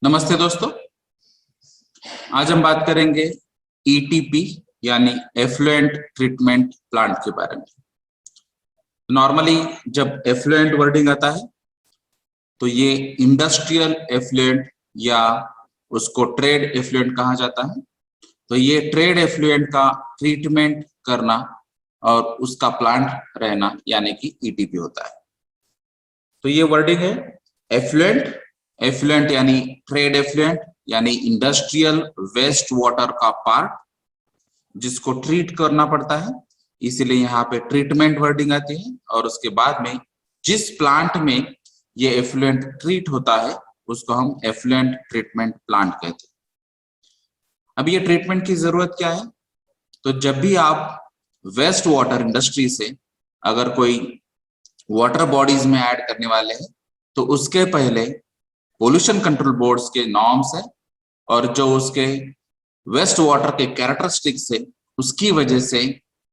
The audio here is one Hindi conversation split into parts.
नमस्ते दोस्तों। आज हम बात करेंगे ईटीपी यानी एफ्लुएंट ट्रीटमेंट प्लांट के बारे में। नॉर्मली जब एफ्लुएंट वर्डिंग आता है तो ये इंडस्ट्रियल एफ्लुएंट या उसको ट्रेड एफ्लुएंट कहा जाता है। तो ये ट्रेड एफ्लुएंट का ट्रीटमेंट करना और उसका प्लांट रहना यानी कि ईटीपी होता है। तो ये वर्डिंग है एफ्लुएंट। एफ्लुएंट यानी ट्रेड एफ्लुएंट यानी इंडस्ट्रियल वेस्ट वाटर का पार्ट जिसको ट्रीट करना पड़ता है, इसीलिए यहाँ पे ट्रीटमेंट वर्डिंग आती है। और उसके बाद में जिस प्लांट में ये एफ्लुएंट ट्रीट होता है उसको हम एफ्लुएंट ट्रीटमेंट प्लांट कहते हैं। अब ये ट्रीटमेंट की जरूरत क्या है? तो जब भी आप वेस्ट वाटर इंडस्ट्री से अगर कोई वाटर बॉडीज में ऐड करने वाले हैं तो उसके पहले पोल्यूशन कंट्रोल बोर्ड्स के नॉर्म्स है और जो उसके वेस्ट वाटर के कैरेक्टरिस्टिक्स है उसकी वजह से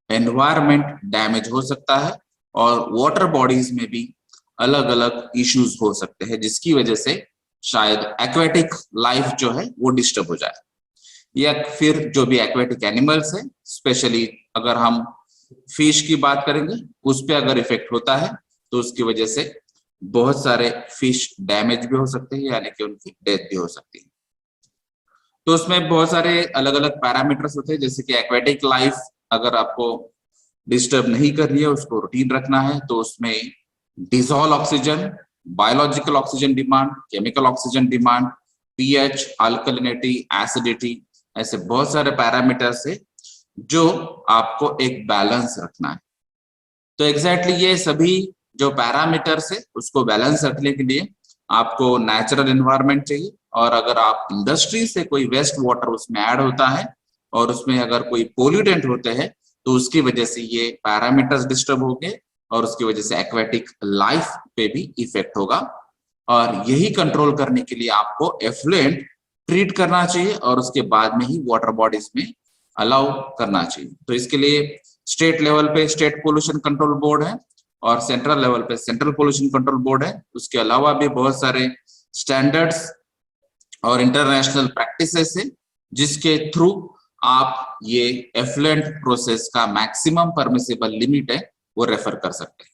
एनवायरनमेंट डैमेज हो सकता है और वाटर बॉडीज में भी अलग अलग इश्यूज हो सकते हैं, जिसकी वजह से शायद एक्वेटिक लाइफ जो है वो डिस्टर्ब हो जाए या फिर जो भी एक्वेटिक एनिमल्स है, स्पेशली अगर हम फिश की बात करेंगे उस पर अगर इफेक्ट होता है तो उसकी वजह से बहुत सारे फिश डैमेज भी हो सकते हैं यानी कि उनकी डेथ भी हो सकती है। तो उसमें बहुत सारे अलग अलग पैरामीटर्स होते हैं, जैसे कि एक्वेटिक लाइफ अगर आपको डिस्टर्ब नहीं करनी है, उसको रूटीन रखना है, तो उसमें dissolve oxygen, biological oxygen demand, chemical oxygen demand, pH, alkalinity, acidity, ऐसे बहुत सारे पैरामीटर्स है जो आपको एक बैलेंस रखना है। तो एग्जैक्टली ये सभी जो पैरामीटर्स है उसको बैलेंस रखने के लिए आपको नेचुरल एनवायरनमेंट चाहिए। और अगर आप इंडस्ट्री से कोई वेस्ट वाटर उसमें ऐड होता है और उसमें अगर कोई पोल्यूटेंट होते हैं तो उसकी वजह से ये पैरामीटर्स डिस्टर्ब होंगे और उसकी वजह से एक्वेटिक लाइफ पे भी इफेक्ट होगा। और यही कंट्रोल करने के लिए आपको एफ्लुएंट ट्रीट करना चाहिए और उसके बाद में ही वाटर बॉडीज में अलाउ करना चाहिए। तो इसके लिए स्टेट लेवल पे स्टेट पोल्यूशन कंट्रोल बोर्ड है और सेंट्रल लेवल पे सेंट्रल पोल्यूशन कंट्रोल बोर्ड है। उसके अलावा भी बहुत सारे स्टैंडर्ड्स और इंटरनेशनल प्रैक्टिसेस है जिसके थ्रू आप ये एफ्लुएंट प्रोसेस का मैक्सिमम परमिसिबल लिमिट है वो रेफर कर सकते हैं।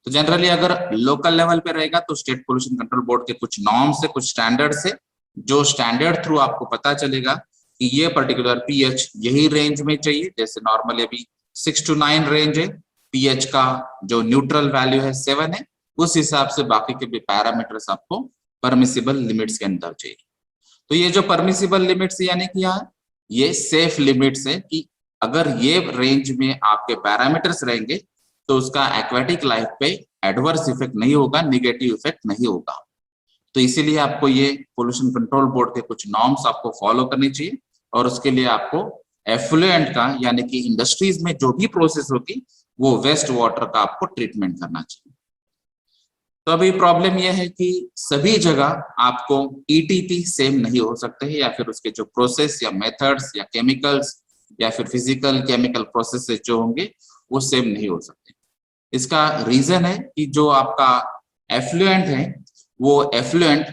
तो जनरली अगर लोकल लेवल पे रहेगा तो स्टेट पोल्यूशन कंट्रोल बोर्ड के कुछ नॉर्म्स है, कुछ स्टैंडर्ड्स है, जो स्टैंडर्ड थ्रू आपको पता चलेगा कि ये पर्टिकुलर पीएच यही रेंज में चाहिए। जैसे नॉर्मली अभी 6 to 9 रेंज है, पीएच का जो न्यूट्रल वैल्यू है 7 है, उस हिसाब से बाकी के भी पैरामीटर्स आपको परमिसिबल लिमिट्स के अंदर चाहिए। तो ये जो परमिसिबल लिमिट्स यानी कि यहाँ ये सेफ लिमिट्स है कि अगर ये रेंज में आपके पैरामीटर्स रहेंगे तो उसका एक्वेटिक लाइफ पे एडवर्स इफेक्ट नहीं होगा, निगेटिव इफेक्ट नहीं होगा। तो इसीलिए आपको ये पोल्यूशन कंट्रोल बोर्ड के कुछ नॉर्म्स आपको फॉलो करनी चाहिए और उसके लिए आपको एफ्लुएंट का यानी कि इंडस्ट्रीज में जो भी प्रोसेस होगी वो वेस्ट वाटर का आपको ट्रीटमेंट करना चाहिए। तो अभी प्रॉब्लम यह है कि सभी जगह आपको ईटीपी सेम नहीं हो सकते हैं या फिर उसके जो प्रोसेस या मेथड्स या केमिकल्स या फिर फिजिकल केमिकल प्रोसेस जो होंगे वो सेम नहीं हो सकते। इसका रीजन है कि जो आपका एफ्लुएंट है वो एफ्लुएंट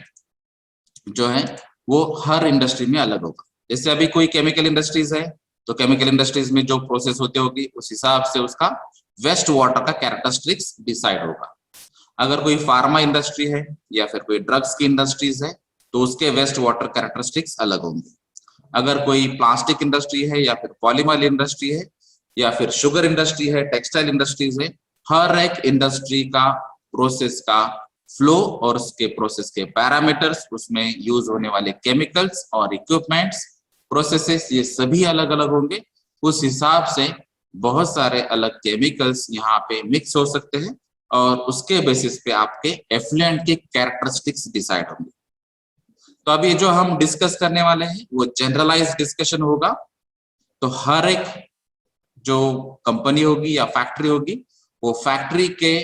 जो है वो हर इंडस्ट्री में अलग होगा। जैसे अभी कोई केमिकल इंडस्ट्रीज है तो केमिकल इंडस्ट्रीज में जो प्रोसेस होते होगी उस हिसाब से उसका वेस्ट वाटर का कैरेक्टरिस्टिक्स डिसाइड होगा। अगर कोई फार्मा इंडस्ट्री है या फिर कोई ड्रग्स की इंडस्ट्रीज है तो उसके वेस्ट वाटर कैरेक्टरिस्टिक्स अलग होंगे। अगर कोई प्लास्टिक इंडस्ट्री है या फिर पॉलीमर इंडस्ट्री है या फिर शुगर इंडस्ट्री है, टेक्सटाइल इंडस्ट्रीज है, हर एक इंडस्ट्री का प्रोसेस का फ्लो और उसके प्रोसेस के पैरामीटर्स, उसमें यूज होने वाले केमिकल्स और इक्विपमेंट्स, प्रोसेसेस, ये सभी अलग अलग होंगे। उस हिसाब से बहुत सारे अलग केमिकल्स यहाँ पे मिक्स हो सकते हैं और उसके बेसिस पे आपके एफ्लुएंट के कैरेक्टरिस्टिक्स डिसाइड होंगे। तो अभी जो हम डिस्कस करने वाले हैं वो जनरलाइज डिस्कशन होगा। तो हर एक जो कंपनी होगी या फैक्ट्री होगी वो फैक्ट्री के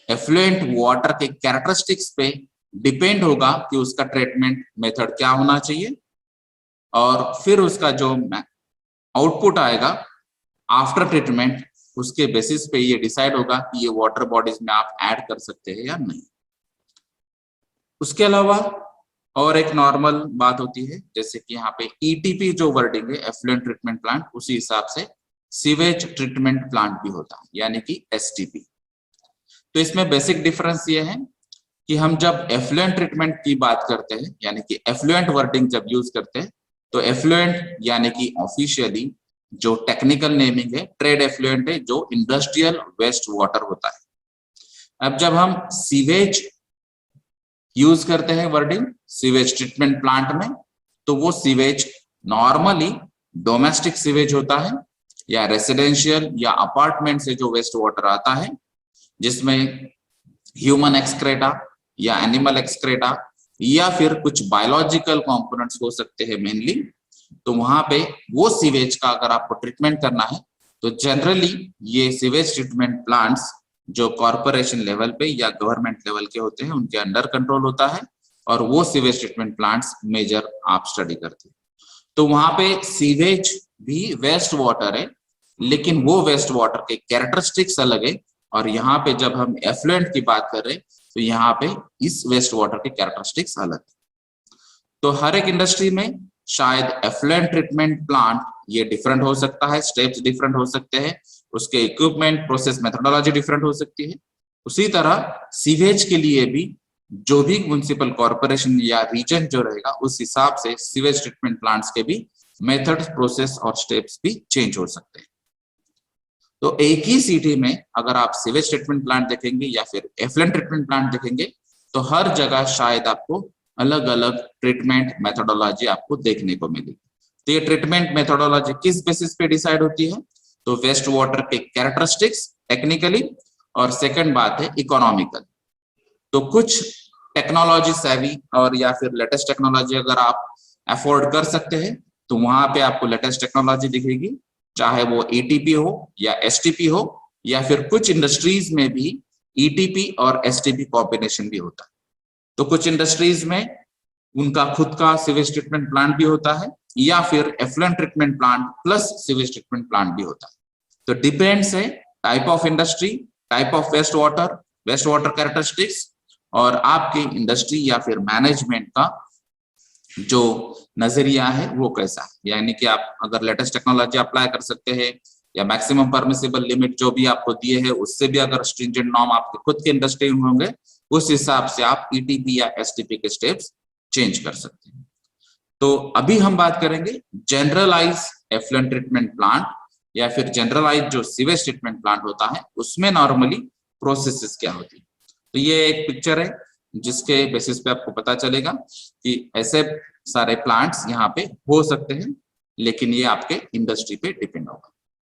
एफ्लुएंट वाटर के कैरेक्टरिस्टिक्स पे डिपेंड होगा कि उसका ट्रीटमेंट मेथड क्या होना चाहिए और फिर उसका जो आउटपुट आएगा आफ्टर ट्रीटमेंट उसके बेसिस पे ये डिसाइड होगा कि ये वाटर बॉडीज में आप ऐड कर सकते हैं या नहीं। उसके अलावा और एक नॉर्मल बात होती है, जैसे कि यहाँ पे ईटीपी जो वर्डिंग है एफ्लुएंट ट्रीटमेंट प्लांट, उसी हिसाब से सीवेज ट्रीटमेंट प्लांट भी होता है यानी कि एसटीपी। तो इसमें बेसिक डिफरेंस ये है कि हम जब एफ्लुएंट ट्रीटमेंट की बात करते हैं यानी कि एफ्लुएंट वर्डिंग जब यूज करते हैं, तो एफ्लुएंट यानी कि ऑफिशियली जो टेक्निकल नेमिंग है ट्रेड एफ्लुएंट है, जो इंडस्ट्रियल वेस्ट वाटर होता है। अब जब हम सीवेज यूज करते हैं वर्डिंग सीवेज ट्रीटमेंट प्लांट में, तो वो सीवेज नॉर्मली डोमेस्टिक सीवेज होता है या रेसिडेंशियल या अपार्टमेंट से जो वेस्ट वाटर आता है, जिसमें ह्यूमन एक्सक्रेटा या एनिमल एक्सक्रेटा या फिर कुछ बायोलॉजिकल कंपोनेंट्स हो सकते हैं मेनली। तो वहां पे वो सीवेज का अगर आपको ट्रीटमेंट करना है, तो जनरली ये सीवेज ट्रीटमेंट प्लांट्स जो कॉर्पोरेशन लेवल पे या गवर्नमेंट लेवल के होते हैं उनके अंडर कंट्रोल होता है, और वो सीवेज ट्रीटमेंट प्लांट्स मेजर आप स्टडी करते हैं। तो वहां पे सीवेज भी वेस्ट वाटर है, लेकिन वो वेस्ट वाटर के कैरेक्टरिस्टिक्स अलग है, और यहाँ पे जब हम एफ्लुएंट की बात कर रहे हैं तो यहाँ पे इस वेस्ट वाटर के कैरेक्टरिस्टिक्स अलग है। तो हर एक इंडस्ट्री में शायद एफ्लुएंट ट्रीटमेंट प्लांट ये डिफरेंट हो सकता है, स्टेप्स डिफरेंट हो सकते हैं, उसके इक्विपमेंट प्रोसेस मेथोडोलॉजी डिफरेंट हो सकती है। उसी तरह सीवेज के लिए भी जो भी म्युनिसिपल कॉर्पोरेशन या रीजन जो रहेगा उस हिसाब से सीवेज ट्रीटमेंट प्लांट्स के भी मेथड्स प्रोसेस और स्टेप्स भी चेंज हो सकते हैं। तो एक ही सिटी में अगर आप सीवेज ट्रीटमेंट प्लांट देखेंगे या फिर एफ्लुएंट ट्रीटमेंट प्लांट देखेंगे, तो हर जगह शायद आपको अलग अलग ट्रीटमेंट मेथोडोलॉजी आपको देखने को मिलेगी। तो ये ट्रीटमेंट मेथोडोलॉजी किस बेसिस पे डिसाइड होती है? तो वेस्ट वाटर के कैरेक्टरिस्टिक्स टेक्निकली, और सेकंड बात है इकोनॉमिकल। तो कुछ टेक्नोलॉजी सेवी और या फिर लेटेस्ट टेक्नोलॉजी अगर आप अफोर्ड कर सकते हैं, तो वहां पे आपको लेटेस्ट टेक्नोलॉजी दिखेगी, चाहे वो ईटीपी हो या एसटीपी हो, या फिर कुछ इंडस्ट्रीज में भी ईटीपी और एसटीपी कॉम्बिनेशन भी होता है। तो कुछ इंडस्ट्रीज में उनका खुद का सीवेज ट्रीटमेंट प्लांट भी होता है, या फिर effluent treatment plant plus sewage treatment plant भी होता है। तो डिपेंड्स है type of industry, type of waste water characteristics, और आपकी इंडस्ट्री या फिर मैनेजमेंट का जो नजरिया है वो कैसा है। यानी कि आप अगर लेटेस्ट टेक्नोलॉजी अप्लाई कर सकते हैं, या मैक्सिमम परमिसिबल लिमिट जो भी आपको दिए है उससे भी अगर स्ट्रिंजेंट नॉर्म आपके खुद के इंडस्ट्री में होंगे, उस हिसाब से आप ईटीपी या एसटीपी के स्टेप्स चेंज कर सकते हैं। तो अभी हम बात करेंगे जनरलाइज एफ्लुएंट ट्रीटमेंट प्लांट, या फिर जनरलाइज जो सीवेज ट्रीटमेंट प्लांट होता है उसमें नॉर्मली प्रोसेसेस क्या होती है। तो ये एक पिक्चर है जिसके बेसिस पे आपको पता चलेगा कि ऐसे सारे प्लांट्स यहाँ पे हो सकते हैं, लेकिन ये आपके इंडस्ट्री पे डिपेंड होगा।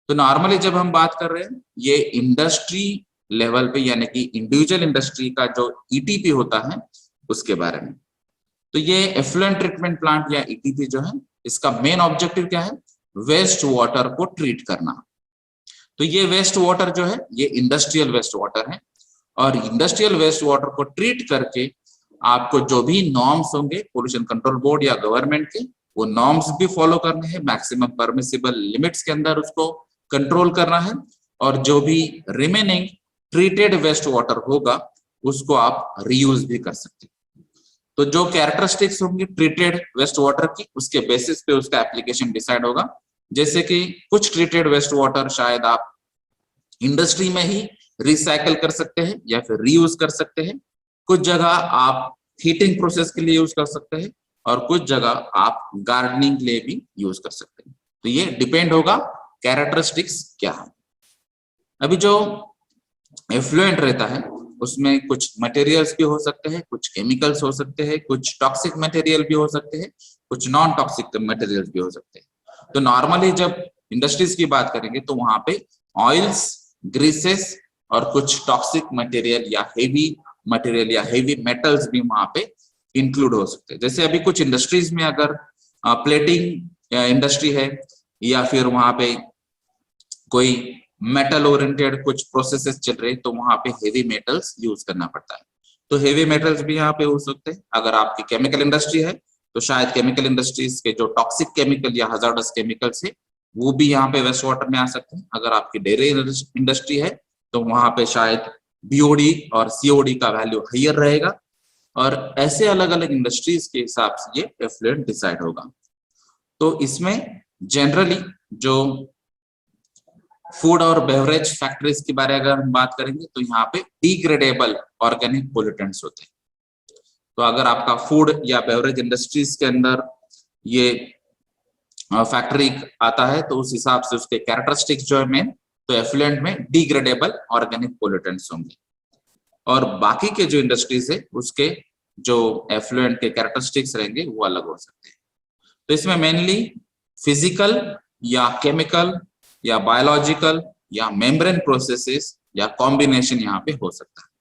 तो नॉर्मली जब हम बात कर रहे हैं ये इंडस्ट्री लेवल पे, यानी कि इंडिविजुअल इंडस्ट्री का जो ईटीपी होता है उसके बारे में। तो ये एफ्लुएंट ट्रीटमेंट प्लांट या ईटीपी जो है, इसका मेन ऑब्जेक्टिव क्या है? वेस्ट वाटर को ट्रीट करना। तो ये वेस्ट वाटर जो है ये इंडस्ट्रियल वेस्ट वाटर है, और इंडस्ट्रियल वेस्ट वाटर को ट्रीट करके आपको जो भी नॉर्म्स होंगे पोल्यूशन कंट्रोल बोर्ड या गवर्नमेंट के, वो नॉर्म्स भी फॉलो करने हैं, मैक्सिमम परमिसिबल लिमिट्स के अंदर उसको कंट्रोल करना है, और जो भी रिमेनिंग ट्रीटेड वेस्ट वाटर होगा उसको आप रीयूज भी कर सकते हैं। तो जो कैरेक्टरिस्टिक्स होंगी ट्रीटेड वेस्ट वाटर की, उसके बेसिस पे उसका एप्लीकेशन डिसाइड होगा। जैसे कि कुछ ट्रीटेड वेस्ट वाटर शायद आप इंडस्ट्री में ही रिसाइकल कर सकते हैं या फिर रीयूज कर सकते हैं, कुछ जगह आप हीटिंग प्रोसेस के लिए यूज कर सकते हैं, और कुछ जगह आप गार्डनिंग के लिए भी यूज कर सकते हैं। तो ये डिपेंड होगा कैरेक्टरिस्टिक्स क्या है। अभी जो एफ्लुएंट रहता है उसमें कुछ मटेरियल्स भी हो सकते हैं, कुछ केमिकल्स हो सकते हैं, कुछ टॉक्सिक मटेरियल भी हो सकते हैं, कुछ नॉन टॉक्सिक मटेरियल्स भी हो सकते हैं। तो नॉर्मली जब इंडस्ट्रीज की बात करेंगे तो वहां पे ऑयल्स, ग्रीसेस और कुछ टॉक्सिक मटेरियल या हेवी मेटल्स भी वहां पे इंक्लूड हो सकते हैं। जैसे अभी कुछ इंडस्ट्रीज में अगर प्लेटिंग इंडस्ट्री है, या फिर वहां पे कोई मेटल ओरिएंटेड कुछ प्रोसेसेस चल रहे, तो वहां पे हेवी मेटल्स यूज करना पड़ता है। तो हेवी मेटल्स भी यहाँ पे हो सकते हैं। अगर आपकी केमिकल इंडस्ट्री है तो शायद केमिकल इंडस्ट्रीज के जो टॉक्सिक केमिकल या हजार्डस केमिकल्स है वो भी यहाँ पे वेस्ट वाटर में आ सकते हैं। अगर आपकी डेयरी इंडस्ट्री है तो वहां पे शायद बीओडी और सीओडी का वैल्यू हायर रहेगा, और ऐसे अलग अलग इंडस्ट्रीज के हिसाब से ये एफ्लुएंट डिसाइड होगा। तो इसमें जनरली जो फूड और बेवरेज फैक्ट्रीज के बारे में अगर हम बात करेंगे तो यहाँ पे डिग्रेडेबल ऑर्गेनिक पोल्यूटेंट्स होते हैं। तो अगर आपका फूड या बेवरेज इंडस्ट्रीज के अंदर ये फैक्ट्री आता है तो उस हिसाब से उसके कैरेक्टरिस्टिक्स जो है मेन, तो एफ्लुएंट में डिग्रेडेबल ऑर्गेनिक पोल्यूटेंट्स होंगे। और बाकी के जो इंडस्ट्रीज है उसके जो एफ्लुएंट के कैरेक्टरिस्टिक्स रहेंगे वो अलग हो सकते हैं। तो इसमें मेनली फिजिकल या केमिकल या बायोलॉजिकल या मेम्ब्रेन प्रोसेसेस या कॉम्बिनेशन यहाँ पे हो सकता है।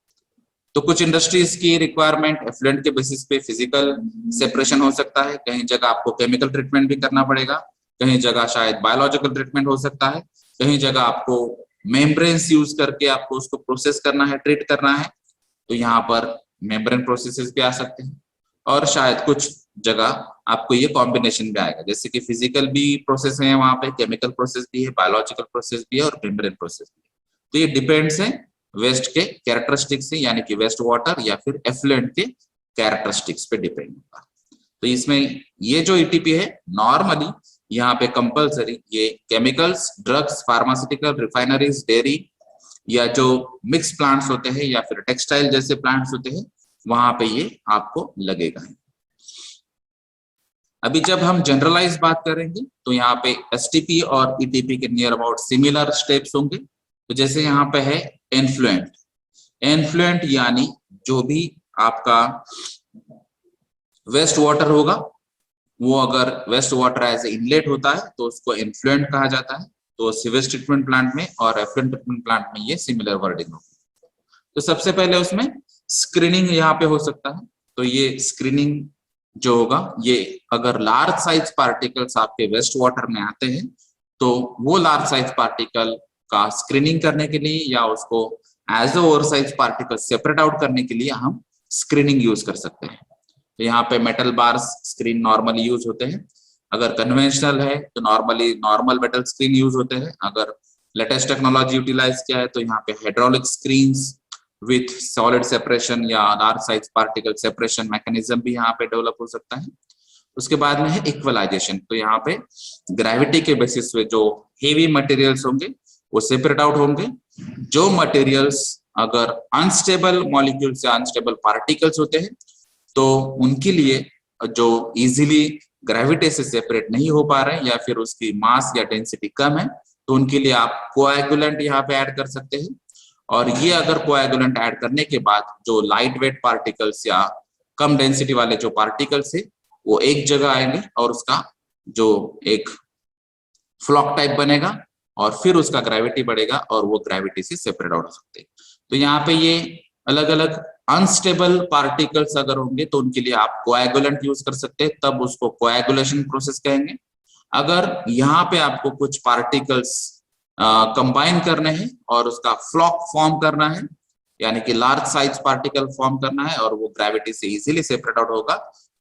तो कुछ इंडस्ट्रीज की रिक्वायरमेंट एफ्लुएंट के बेसिस पे फिजिकल सेपरेशन हो सकता है, कहीं जगह आपको केमिकल ट्रीटमेंट भी करना पड़ेगा, कहीं जगह शायद बायोलॉजिकल ट्रीटमेंट हो सकता है, कहीं जगह आपको मेम्ब्रेन्स यूज करके आपको उसको प्रोसेस करना है, ट्रीट करना है, तो यहाँ पर मेम्ब्रेन प्रोसेसेस भी आ सकते हैं। और शायद कुछ जगह आपको ये कॉम्बिनेशन भी आएगा, जैसे कि फिजिकल भी प्रोसेस है वहां पे, केमिकल प्रोसेस भी है, बायोलॉजिकल प्रोसेस भी है और मेम्ब्रेन प्रोसेस भी है। तो ये डिपेंड्स है वेस्ट के कैरेक्टरिस्टिक्स से, यानी कि वेस्ट वाटर या फिर एफ्लुएंट के कैरेक्टरिस्टिक्स पे डिपेंड होगा। तो इसमें ये जो ईटीपी है नॉर्मली यहाँ पे कंपलसरी ये chemicals, drugs, pharmaceutical, refineries, dairy या जो मिक्स प्लांट्स होते हैं या फिर टेक्सटाइल जैसे प्लांट्स होते हैं वहां पे ये आपको लगेगा। अभी जब हम जनरलाइज बात करेंगे तो यहाँ पे एसटीपी और ईटीपी के नियर अबाउट सिमिलर स्टेप्स होंगे। तो जैसे यहाँ पे है एन्फ्लुएंट, एन्फ्लुएंट यानी जो भी आपका वेस्ट वाटर होगा वो अगर waste water as a inlet होता है तो उसको एन्फ्लुएंट कहा जाता है। तो सीवेज ट्रीटमेंट प्लांट में और एफ्लुएंट ट्रीटमेंट प्लांट में ये सिमिलर वर्डिंग होगी। तो सबसे पहले उसमें स्क्रीनिंग यहाँ पे हो सकता है। तो ये स्क्रीनिंग जो होगा, ये अगर लार्ज साइज पार्टिकल्स आपके वेस्ट वाटर में आते हैं तो वो लार्ज साइज पार्टिकल का स्क्रीनिंग करने के लिए या उसको as over size particle separate out करने के लिए हम स्क्रीनिंग यूज कर सकते हैं। तो यहाँ पे metal bars screen normally use होते हैं। अगर कन्वेंशनल है तो normally normal metal screen use होते हैं। अगर लेटेस्ट टेक्नोलॉजी यूटिलाइज किया है तो यहाँ पे hydraulic screens with solid separation या large size particle separation mechanism भी यहाँ पे डेवलप हो सकता है। उसके बाद में है इक्वलाइजेशन। तो यहाँ पे ग्रेविटी के बेसिस पे जो हेवी मटेरियल्स होंगे वो सेपरेट आउट होंगे। जो मटेरियल्स अगर अनस्टेबल मॉलिक्यूल्स या अनस्टेबल पार्टिकल्स होते हैं तो उनके लिए जो इजीली ग्रेविटी से सेपरेट नहीं हो पा रहे हैं या फिर उसकी मास या डेंसिटी कम है तो उनके लिए आप कोएगुलेंट यहाँ पे ऐड कर सकते हैं। और ये अगर कोएगुलेंट ऐड करने के बाद जो लाइट वेट पार्टिकल्स या कम डेंसिटी वाले जो पार्टिकल्स है वो एक जगह आएंगे और उसका जो एक फ्लॉक टाइप बनेगा और फिर उसका ग्रेविटी बढ़ेगा और वो ग्रेविटी से सेपरेट आउट हो सकते हैं। तो यहाँ पे ये अलग अलग अनस्टेबल पार्टिकल्स अगर होंगे तो उनके लिए आप कोएगुलेंट यूज कर सकते हैं, तब उसको कोएगुलेशन प्रोसेस कहेंगे। अगर यहाँ पे आपको कुछ पार्टिकल्स कंबाइन करने हैं और उसका फ्लॉक फॉर्म करना है, यानी कि लार्ज साइज पार्टिकल फॉर्म करना है और वो ग्रेविटी से इजीली सेपरेट आउट होगा,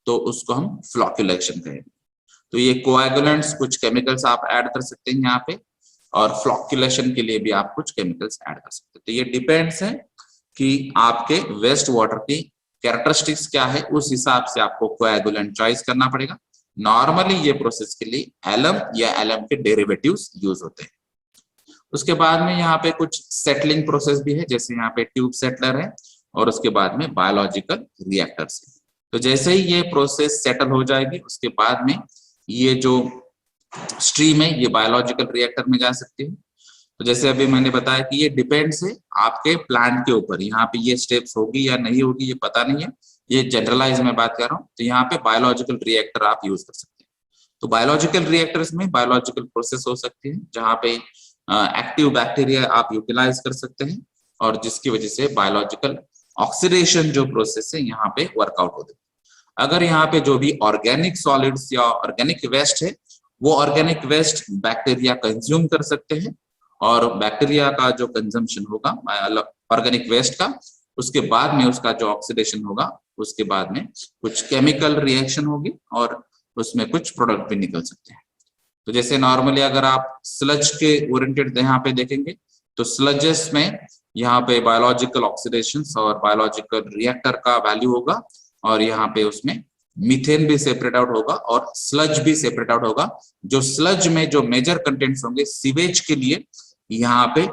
तो उसको हम फ्लॉक्यूलेशन कहेंगे। तो ये कोएगुलेंट्स कुछ केमिकल्स आप ऐड कर सकते हैं यहाँ पे, और फ्लॉक्यूलेशन के लिए भी आप कुछ केमिकल्स ऐड कर सकते हैं। तो ये डिपेंड्स है कि आपके वेस्ट वाटर की कैरेक्टरिस्टिक्स क्या है, उस हिसाब से आपको कोएगुलेंट चॉइस करना पड़ेगा। नॉर्मली ये प्रोसेस के लिए एलम या एलम के डेरिवेटिव्स यूज होते हैं। उसके बाद में यहाँ पे कुछ सेटलिंग प्रोसेस भी है, जैसे यहाँ पे ट्यूब सेटलर है और उसके बाद में बायोलॉजिकल रिएक्टर्स है। तो जैसे ही ये प्रोसेस सेटल हो जाएगी उसके बाद में ये जो स्ट्रीम है ये बायोलॉजिकल रिएक्टर में जा सकती है। तो जैसे अभी मैंने बताया कि ये डिपेंड्स है आपके प्लांट के ऊपर, यहाँ पे ये स्टेप्स होगी या नहीं होगी ये पता नहीं है, ये जनरलाइज में बात कर रहा हूँ। तो यहाँ पे बायोलॉजिकल रिएक्टर आप यूज कर सकते हैं। तो बायोलॉजिकल रिएक्टर्स में बायोलॉजिकल प्रोसेस हो सकती है जहाँ पे एक्टिव बैक्टीरिया आप यूटिलाइज कर सकते हैं और जिसकी वजह से बायोलॉजिकल ऑक्सीडेशन जो प्रोसेस है यहाँ पे वर्कआउट होते हैं। अगर यहाँ पे जो भी ऑर्गेनिक सॉलिड्स या ऑर्गेनिक वेस्ट है वो ऑर्गेनिक वेस्ट बैक्टीरिया कंज्यूम कर सकते हैं और बैक्टीरिया का जो कंजम्पशन होगा ऑर्गेनिक वेस्ट का, उसके बाद में उसका जो ऑक्सीडेशन होगा उसके बाद में कुछ केमिकल रिएक्शन होगी और उसमें कुछ प्रोडक्ट भी निकल सकते हैं। तो जैसे नॉर्मली अगर आप स्लज के ओरिएंटेड यहाँ पे देखेंगे तो स्लजेस में यहाँ पे बायोलॉजिकल ऑक्सीडेशन और बायोलॉजिकल रिएक्टर का वैल्यू होगा और यहाँ पे उसमें मीथेन भी सेपरेट आउट होगा और स्लज भी सेपरेट आउट होगा। जो स्लज में जो मेजर कंटेंट्स होंगे सीवेज के लिए, यहाँ पे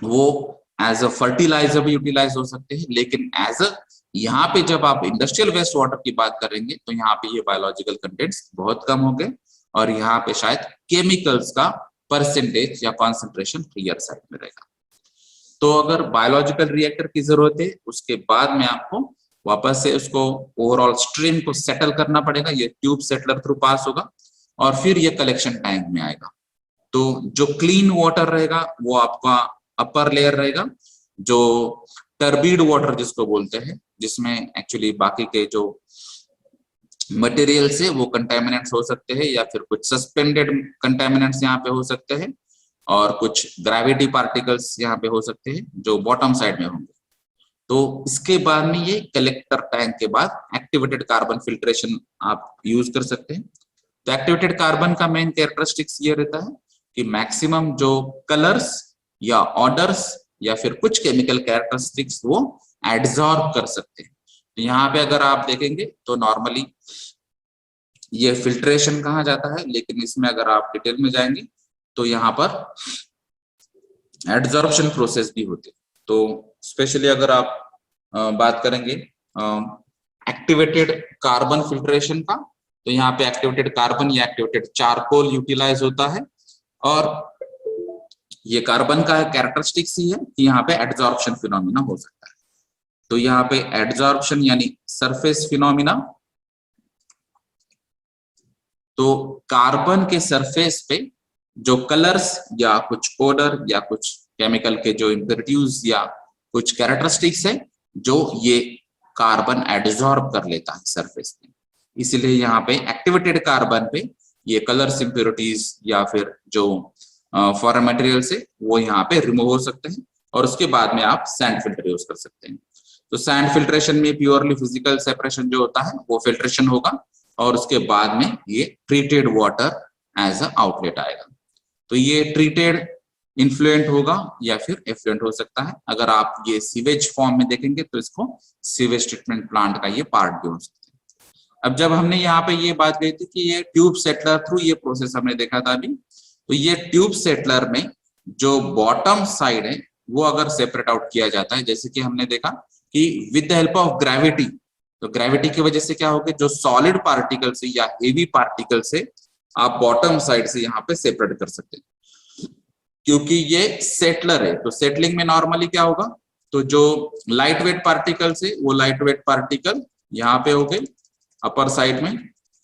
वो एज अ फर्टिलाइजर भी यूटिलाइज हो सकते हैं, लेकिन एज अ यहाँ पे जब आप इंडस्ट्रियल वेस्ट वाटर की बात करेंगे तो यहाँ पे ये बायोलॉजिकल कंटेंट्स बहुत कम होंगे और यहाँ पे शायद केमिकल्स का परसेंटेज या कॉन्सेंट्रेशन हायर साइड में रहेगा। तो अगर बायोलॉजिकल रिएक्टर की जरूरत है, उसके बाद में आपको वापस से उसको ओवरऑल स्ट्रीम को सेटल करना पड़ेगा, ये ट्यूब सेटलर थ्रू पास होगा और फिर ये कलेक्शन टैंक में आएगा। तो जो क्लीन वाटर रहेगा वो आपका अपर लेयर रहेगा, जो टर्बिड वाटर जिसको बोलते हैं, जिसमें एक्चुअली बाकी के जो मटेरियल से वो कंटेमिनेंट्स हो सकते हैं या फिर कुछ सस्पेंडेड कंटेमिनेंट्स यहाँ पे हो सकते हैं और कुछ ग्रेविटी पार्टिकल्स यहाँ पे हो सकते हैं जो बॉटम साइड में होंगे। तो इसके बाद में ये कलेक्टर टैंक के बाद एक्टिवेटेड कार्बन फिल्ट्रेशन आप यूज कर सकते हैं। तो एक्टिवेटेड कार्बन का मेन कैरेक्टरिस्टिक्स ये रहता है कि मैक्सिमम जो कलर्स या ऑर्डर्स या फिर कुछ केमिकल कैरेक्टरिस्टिक्स वो एब्जॉर्ब कर सकते हैं। तो यहाँ पे अगर आप देखेंगे तो नॉर्मली ये फिल्ट्रेशन कहा जाता है, लेकिन इसमें अगर आप डिटेल में जाएंगे तो यहाँ पर एब्जॉर्प्शन प्रोसेस भी होते हैं। तो स्पेशली अगर आप बात करेंगे एक्टिवेटेड कार्बन फिल्ट्रेशन का, तो यहाँ पे एक्टिवेटेड कार्बन या एक्टिवेटेड चारकोल यूटिलाइज होता है और ये कार्बन का कैरेक्टरिस्टिक्स ही है कि यहाँ पे एड्सॉर्प्शन फिनोमिना हो सकता है। तो यहाँ पे एड्सॉर्प्शन यानी सरफेस फिनोमिना, तो कार्बन के सरफेस पे जो कलर्स या कुछ ओडर या कुछ केमिकल के जो इम्प्योरिटीज या कुछ कैरेक्टरिस्टिक्स है जो ये कार्बन एब्जॉर्ब कर लेता है सरफेस पे, इसलिए यहाँ पे एक्टिवेटेड कार्बन पे ये कलर्स इम्प्योरिटीज या फिर जो फॉरेन मटेरियल से वो यहाँ पे रिमूव हो सकते हैं और उसके बाद में आप सैंड फिल्टर यूज कर सकते हैं। तो सैंड फिल्ट्रेशन में प्योरली फिजिकल सेपरेशन जो होता है वो फिल्ट्रेशन होगा और उसके बाद में ये treated water as a outlet आएगा। तो ये ट्रीटेड इन्फ्लुएंट होगा या फिर एफ्लुएंट हो सकता है। अगर आप ये सीवेज फॉर्म में देखेंगे तो इसको सीवेज ट्रीटमेंट प्लांट का ये पार्ट भी हो सकता है। अब जब हमने यहाँ पे ये बात कही थी कि ये ट्यूब सेटलर थ्रू ये प्रोसेस हमने देखा था अभी, तो ये ट्यूब सेटलर में जो बॉटम साइड है वो अगर सेपरेट आउट किया जाता है, जैसे कि हमने देखा कि with the help of gravity, तो ग्रेविटी की वजह से क्या होगा, जो सॉलिड पार्टिकल से या हेवी पार्टिकल से आप बॉटम साइड से यहाँ पे सेपरेट कर सकते हैं, क्योंकि ये सेटलर है। तो सेटलिंग में नॉर्मली क्या होगा, तो जो लाइट वेट पार्टिकल से वो लाइट वेट पार्टिकल यहाँ पे हो गए अपर साइड में,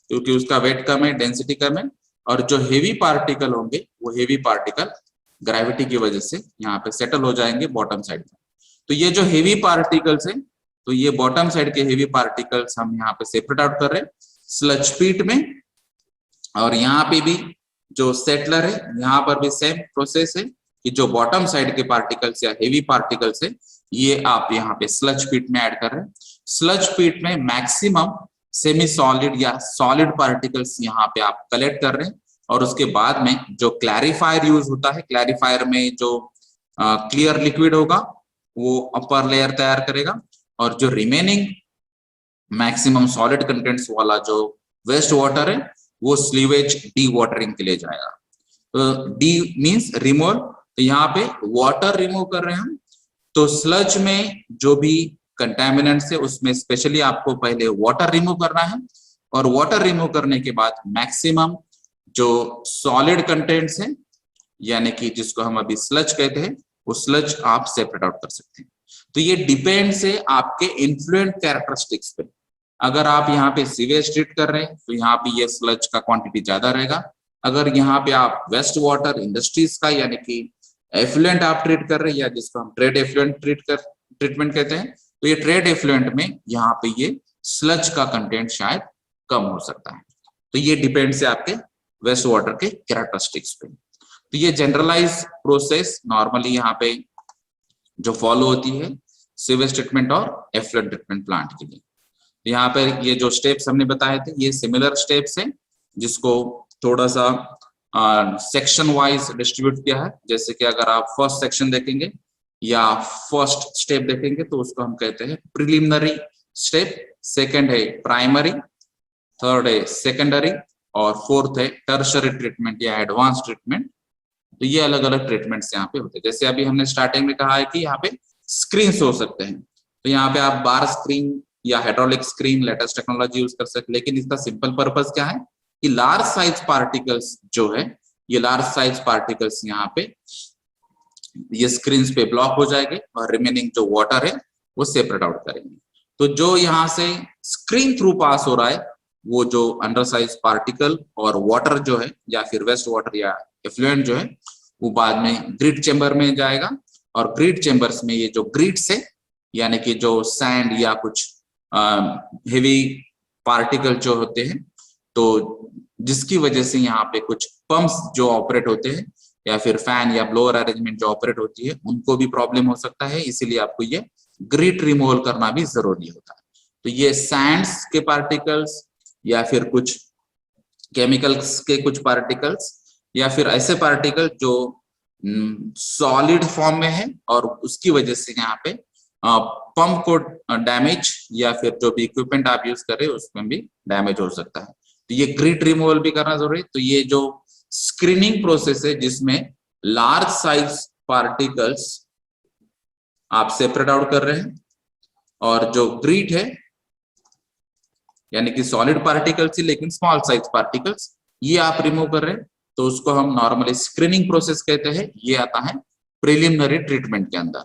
क्योंकि उसका वेट कम है, डेंसिटी कम है, और जो हेवी पार्टिकल होंगे वो हेवी पार्टिकल ग्रेविटी की वजह से यहाँ पे सेटल हो जाएंगे बॉटम साइड में। तो ये जो हेवी पार्टिकल्स है, तो ये बॉटम साइड के हेवी पार्टिकल्स हम यहाँ पे सेपरेट आउट कर रहे हैं स्लज पीट में, और यहाँ पे भी जो सेटलर है यहाँ पर भी सेम प्रोसेस है कि जो बॉटम साइड के पार्टिकल्स या हेवी पार्टिकल्स है ये आप यहाँ पे स्लज पीट में ऐड कर रहे हैं। स्लज पीट में मैक्सिमम सेमी सॉलिड या सॉलिड पार्टिकल्स यहाँ पे आप कलेक्ट कर रहे हैं और उसके बाद में जो क्लैरिफायर यूज होता है, क्लैरिफायर में जो क्लियर लिक्विड होगा वो अपर लेयर तैयार करेगा और जो रिमेनिंग मैक्सिमम सॉलिड कंटेंट्स वाला जो वेस्ट वाटर है वो स्लीवेज डी वाटरिंग के लिए जाएगा। तो डी मींस रिमूवल, तो यहाँ पे वाटर रिमूव कर रहे हैं हम। तो स्लज में जो भी कंटेमिनेंट्स है उसमें स्पेशली आपको पहले वाटर रिमूव करना है और वाटर रिमूव करने के बाद मैक्सिमम जो सॉलिड कंटेंट्स हैं यानी कि जिसको हम अभी स्लज कहते हैं वो स्लज आप सेपरेट आउट कर सकते हैं। तो ये डिपेंड्स है आपके इन्फ्लुएंट कैरेक्टरिस्टिक्स पे। अगर आप यहाँ पे सीवेज ट्रीट कर रहे हैं तो यहाँ पे ये स्लज का क्वांटिटी ज्यादा रहेगा। अगर यहाँ पे आप वेस्ट वाटर इंडस्ट्रीज का यानी कि एफ्लुएंट आप ट्रीट कर रहे हैं या जिसको हम ट्रेड एफ्लुएंट ट्रीटमेंट कहते हैं, तो ये ट्रेड एफ्लुएंट में यहाँ पे ये स्लज का कंटेंट शायद कम हो सकता है। तो ये डिपेंड्स है आपके वेस्ट वाटर के कैरेक्टरिस्टिक्स पे। तो ये जनरलाइज प्रोसेस नॉर्मली यहाँ पे जो फॉलो होती है सीवेज ट्रीटमेंट और एफ्लुएंट ट्रीटमेंट प्लांट के लिए। तो यहाँ पे ये जो स्टेप्स हमने बताए थे ये सिमिलर स्टेप्स हैं जिसको थोड़ा सा सेक्शन वाइज डिस्ट्रीब्यूट किया है। जैसे कि अगर आप फर्स्ट सेक्शन देखेंगे या फर्स्ट स्टेप देखेंगे तो उसको हम कहते हैं प्रिलिमिनरी स्टेप, सेकंड है प्राइमरी, थर्ड है सेकेंडरी और फोर्थ है टर्शरी ट्रीटमेंट या एडवांस ट्रीटमेंट। तो ये अलग अलग ट्रीटमेंट्स यहाँ पे होते हैं। जैसे अभी हमने स्टार्टिंग में कहा है कि यहाँ पे स्क्रीन्स हो सकते हैं, तो यहाँ पे आप बार स्क्रीन या hydraulic screen latest technology use कर सकते हैं, लेकिन इसका सिंपल पर्पस क्या है कि लार्ज साइज पार्टिकल्स जो है, ये लार्ज साइज पार्टिकल्स यहाँ पे ये स्क्रीन पे ब्लॉक हो जाएंगे और रिमेनिंग जो वाटर है वो सेपरेट आउट करेंगे। तो जो यहाँ से स्क्रीन थ्रू पास हो रहा है वो जो अंडर साइज पार्टिकल और वाटर जो है या फिर वेस्ट वाटर या एफ्लुएंट जो है वो बाद में ग्रिड चेंबर में जाएगा, और ग्रिड चेंबर्स में ये जो ग्रिड्स है यानी कि जो सैंड या कुछ हेवी पार्टिकल जो होते हैं, तो जिसकी वजह से यहाँ पे कुछ पंप्स जो ऑपरेट होते हैं या फिर फैन या ब्लोअर अरेंजमेंट जो ऑपरेट होती है उनको भी प्रॉब्लम हो सकता है, इसीलिए आपको ये ग्रिड रिमूवल करना भी जरूरी होता है। तो ये सैंड्स के पार्टिकल्स या फिर कुछ केमिकल्स के कुछ पार्टिकल्स या फिर ऐसे पार्टिकल जो सॉलिड फॉर्म में है और उसकी वजह से यहाँ पे पंप को डैमेज या फिर जो भी इक्विपमेंट आप यूज कर रहे हो उसमें भी डैमेज हो सकता है। तो ये ग्रिड रिमूवल भी करना जरूरी है। तो ये जो स्क्रीनिंग प्रोसेस है जिसमें लार्ज साइज पार्टिकल्स आप सेपरेट आउट कर रहे हैं और जो ग्रिड है यानी कि सॉलिड पार्टिकल्स ही लेकिन स्मॉल साइज पार्टिकल्स ये आप रिमूव कर रहे हैं, तो उसको हम नॉर्मली स्क्रीनिंग प्रोसेस कहते हैं। ये आता है प्रिलिमिनरी ट्रीटमेंट के अंदर।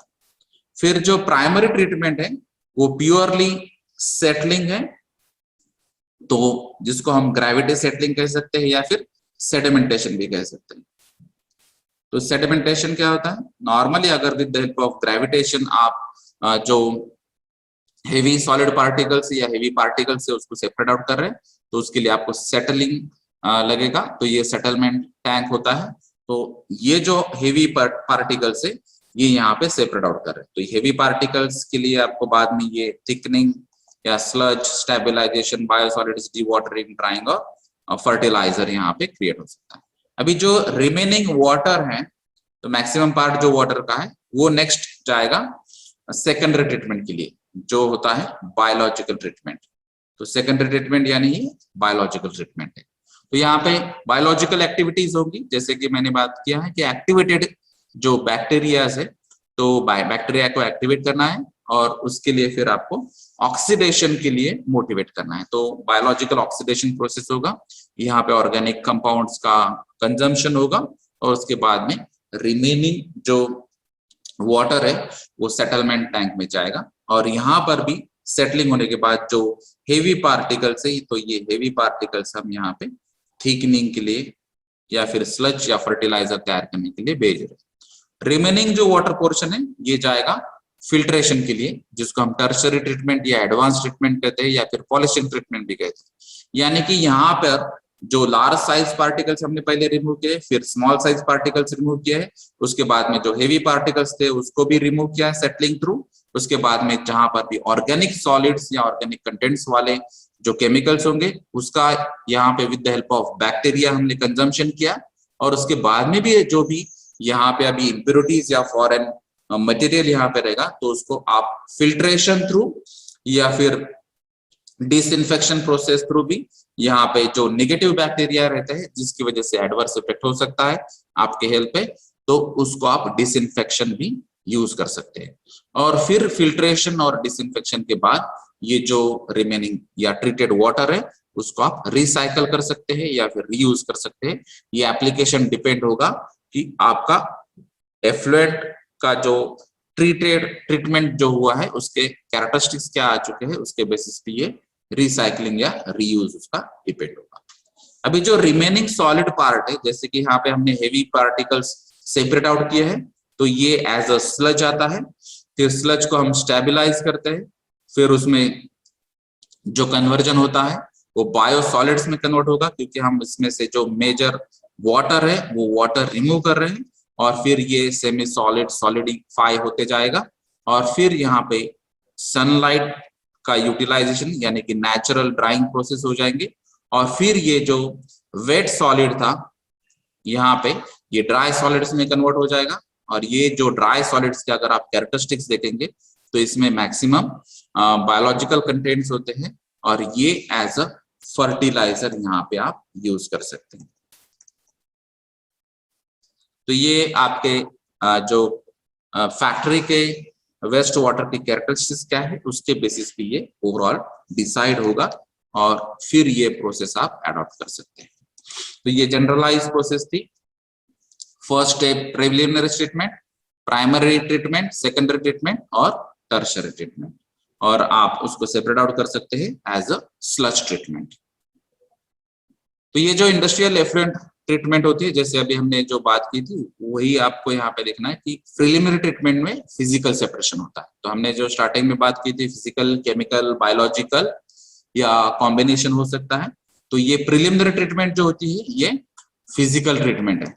फिर जो प्राइमरी ट्रीटमेंट है वो प्योरली सेटलिंग है, तो जिसको हम ग्रेविटी सेटलिंग कह सकते हैं या फिर सेडिमेंटेशन भी कह सकते हैं। तो सेडिमेंटेशन क्या होता है, नॉर्मली अगर with the help of gravitation आप जो हेवी सॉलिड पार्टिकल्स या हेवी पार्टिकल्स से उसको सेपरेट आउट कर रहे हैं, तो उसके लिए आपको सेटलिंग लगेगा, तो ये सेटलमेंट टैंक होता है। तो ये जो हेवी पार्टिकल्स है ये यहाँ पे सेपरेट आउट कर रहे हैं। तो हेवी पार्टिकल्स के लिए आपको बाद में ये थिकनिंग या स्लज स्टेबलाइजेशन, बायोसॉलिड्स, डीवाटरिंग, ड्राइंग और फर्टिलाइजर यहाँ पे क्रिएट हो सकता है। अभी जो रिमेनिंग वाटर है, तो मैक्सिमम पार्ट जो वाटर का है वो नेक्स्ट जाएगा सेकेंडरी ट्रीटमेंट के लिए, जो होता है बायोलॉजिकल ट्रीटमेंट। तो सेकेंडरी ट्रीटमेंट यानी बायोलॉजिकल ट्रीटमेंट है। तो यहाँ पे बायोलॉजिकल एक्टिविटीज होगी, जैसे कि मैंने बात किया है कि एक्टिवेटेड जो बैक्टीरिया है, तो बैक्टीरिया को एक्टिवेट करना है और उसके लिए फिर आपको ऑक्सीडेशन के लिए मोटिवेट करना है। तो बायोलॉजिकल ऑक्सीडेशन प्रोसेस होगा, यहाँ पे ऑर्गेनिक कंपाउंड्स का कंजम्पशन होगा और उसके बाद में रिमेनिंग जो वाटर है वो सेटलमेंट टैंक में जाएगा। और यहाँ पर भी सेटलिंग होने के बाद जो हेवी पार्टिकल्स है, तो ये हेवी पार्टिकल्स हम यहाँ पे थिकनिंग के लिए या फिर स्लज या फर्टिलाइजर तैयार करने के लिए भेज रहे हैं। रिमेनिंग जो वाटर पोर्शन है ये जाएगा फिल्ट्रेशन के लिए, जिसको हम टर्शरी ट्रीटमेंट या एडवांस ट्रीटमेंट कहते हैं या फिर पॉलिशिंग ट्रीटमेंट भी कहते हैं। यानी कि यहाँ पर जो लार्ज साइज पार्टिकल्स हमने पहले रिमूव किए, फिर स्मॉल साइज पार्टिकल्स रिमूव किए हैं, उसके बाद में जो हेवी पार्टिकल्स थे उसको भी रिमूव किया है सेटलिंग थ्रू। उसके बाद में जहां पर भी ऑर्गेनिक सॉलिड्स या ऑर्गेनिक कंटेंट्स वाले जो केमिकल्स होंगे उसका यहाँ पे with the help of bacteria हमने कंजम्पशन किया, और उसके बाद में भी जो भी यहाँ पे अभी इम्प्योरिटीज या फॉरेन मटेरियल यहाँ पे रहेगा, तो उसको आप फिल्ट्रेशन थ्रू या फिर डिसइंफेक्शन प्रोसेस थ्रू भी यहाँ पे जो नेगेटिव बैक्टीरिया रहते हैं जिसकी वजह से एडवर्स इफेक्ट हो सकता है आपके हेल्थ पे, तो उसको आप डिसइंफेक्शन भी यूज कर सकते हैं। और फिर फिल्ट्रेशन और डिसइंफेक्शन के बाद ये जो रिमेनिंग या ट्रीटेड वाटर है उसको आप रिसाइकल कर सकते हैं या फिर रीयूज कर सकते हैं। ये एप्लीकेशन डिपेंड होगा कि आपका एफ्लुएंट का जो ट्रीटमेंट जो हुआ है उसके कैरेक्टरिस्टिक्स क्या आ चुके हैं, उसके बेसिस पे ये रिसाइकलिंग या रीयूज उसका डिपेंड होगा। अभी जो रिमेनिंग सॉलिड पार्ट है, जैसे कि यहाँ पे हमने हेवी पार्टिकल्स सेपरेट आउट किए हैं, तो ये एज अ स्लज आता है। फिर स्लज को हम स्टेबलाइज करते हैं, फिर उसमें जो कन्वर्जन होता है वो बायोसॉलिड्स में कन्वर्ट होगा, क्योंकि हम इसमें से जो मेजर वाटर है वो वाटर रिमूव कर रहे हैं, और फिर ये सेमी सॉलिड सॉलिडिफाई होते जाएगा। और फिर यहाँ पे सनलाइट का यूटिलाइजेशन यानी कि नेचुरल ड्राइंग प्रोसेस हो जाएंगे, और फिर ये जो वेट सॉलिड था यहाँ पे ये ड्राई सॉलिड्स में कन्वर्ट हो जाएगा। और ये जो ड्राई सॉलिड्स के अगर आप कैरेक्टरिस्टिक्स देखेंगे तो इसमें मैक्सिमम बायोलॉजिकल कंटेंट्स होते हैं और ये एज अ फर्टिलाइजर यहाँ पे आप यूज कर सकते हैं। तो ये आपके जो फैक्ट्री के वेस्ट वाटर की कैरेक्टरिस्टिक्स क्या है उसके बेसिस पे ये ओवरऑल डिसाइड होगा और फिर ये प्रोसेस आप अडॉप्ट कर सकते हैं। तो ये जनरलाइज प्रोसेस थी। First step preliminary treatment, primary treatment, secondary treatment और टर्शियरी ट्रीटमेंट, और आप उसको सेपरेट आउट कर सकते हैं एज अ स्लज ट्रीटमेंट। तो ये जो इंडस्ट्रियल एफ्लुएंट ट्रीटमेंट होती है, जैसे अभी हमने जो बात की थी वही आपको यहाँ पे देखना है कि प्रिलिमिनरी ट्रीटमेंट में फिजिकल सेपरेशन होता है। तो हमने जो स्टार्टिंग में बात की थी फिजिकल, केमिकल, बायोलॉजिकल या कॉम्बिनेशन हो सकता है। तो ये प्रिलिमिनरी ट्रीटमेंट जो होती है ये फिजिकल ट्रीटमेंट है।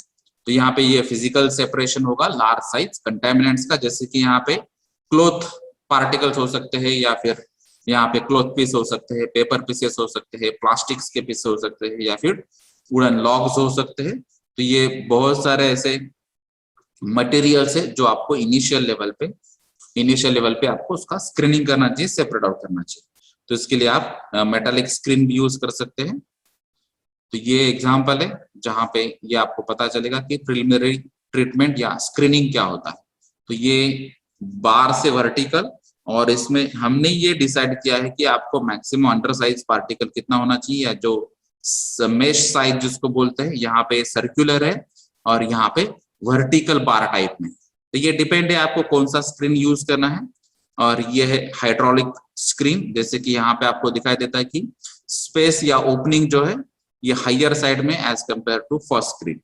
तो यहाँ पे ये फिजिकल सेपरेशन होगा लार्ज साइज कंटेमिनेंट्स का, जैसे कि यहाँ पे क्लॉथ पार्टिकल्स हो सकते हैं या फिर यहाँ पे क्लॉथ पीस हो सकते हैं, पेपर पीसेस हो सकते हैं, प्लास्टिक्स के पीस हो सकते हैं या फिर वुडन लॉग्स हो सकते हैं। तो ये बहुत सारे ऐसे मटेरियल्स है जो आपको इनिशियल लेवल पे आपको उसका स्क्रीनिंग करना चाहिए, सेपरेट आउट करना चाहिए। तो इसके लिए आप मेटालिक स्क्रीन भी यूज कर सकते हैं। तो ये एग्जांपल है जहां पे ये आपको पता चलेगा कि प्रिलिमिनरी ट्रीटमेंट या स्क्रीनिंग क्या होता है। तो ये बार से वर्टिकल, और इसमें हमने ये डिसाइड किया है कि आपको मैक्सिमम अंडर साइज पार्टिकल कितना होना चाहिए, या जो मेश साइज जिसको बोलते हैं, यहाँ पे सर्कुलर है और यहाँ पे वर्टिकल बार टाइप में। तो ये डिपेंड है आपको कौन सा स्क्रीन यूज करना है। और ये है हाइड्रोलिक स्क्रीन, जैसे कि यहाँ पे आपको दिखाई देता है कि स्पेस या ओपनिंग जो है ये हायर साइड में as compare to first screen.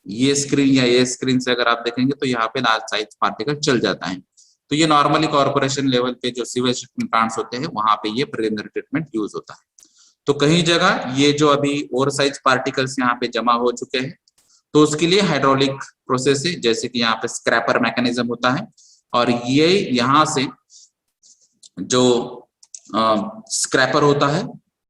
ये स्क्रीन या ये स्क्रीन से अगर आप देखेंगे तो यहाँ पे लार्ज साइज पार्टिकल चल जाता है। तो ये नॉर्मली कॉर्पोरेशन लेवल पे जो सीवेज ट्रीटमेंट प्लांट्स होते हैं वहां पे ये प्रिलिमिनरी ट्रीटमेंट यूज होता है। तो कहीं जगह ये जो अभी ओवर साइज पार्टिकल्स यहाँ पे जमा हो चुके हैं तो उसके लिए हाइड्रोलिक प्रोसेस है, जैसे कि यहाँ पे स्क्रैपर मैकेनिज्म होता है, और ये यहाँ से जो स्क्रैपर होता है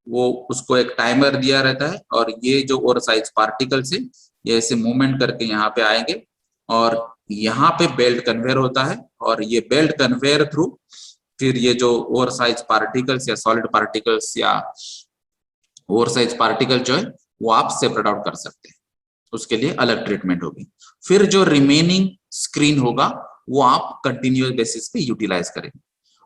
वो उसको एक टाइमर दिया रहता है, और ये जो ओवर साइज पार्टिकल्स है ये ऐसे मूवमेंट करके यहाँ पे आएंगे और यहाँ पे बेल्ट कन्वेयर होता है, और ये बेल्ट कन्वेयर थ्रू फिर ये जो ओवर साइज पार्टिकल्स या सॉलिड पार्टिकल्स या ओवर साइज पार्टिकल जो है वो आप सेपरेट आउट कर सकते हैं। उसके लिए अलग ट्रीटमेंट होगी। फिर जो रिमेनिंग स्क्रीन होगा वो आप कंटिन्यूअस बेसिस पे यूटिलाइज करेंगे।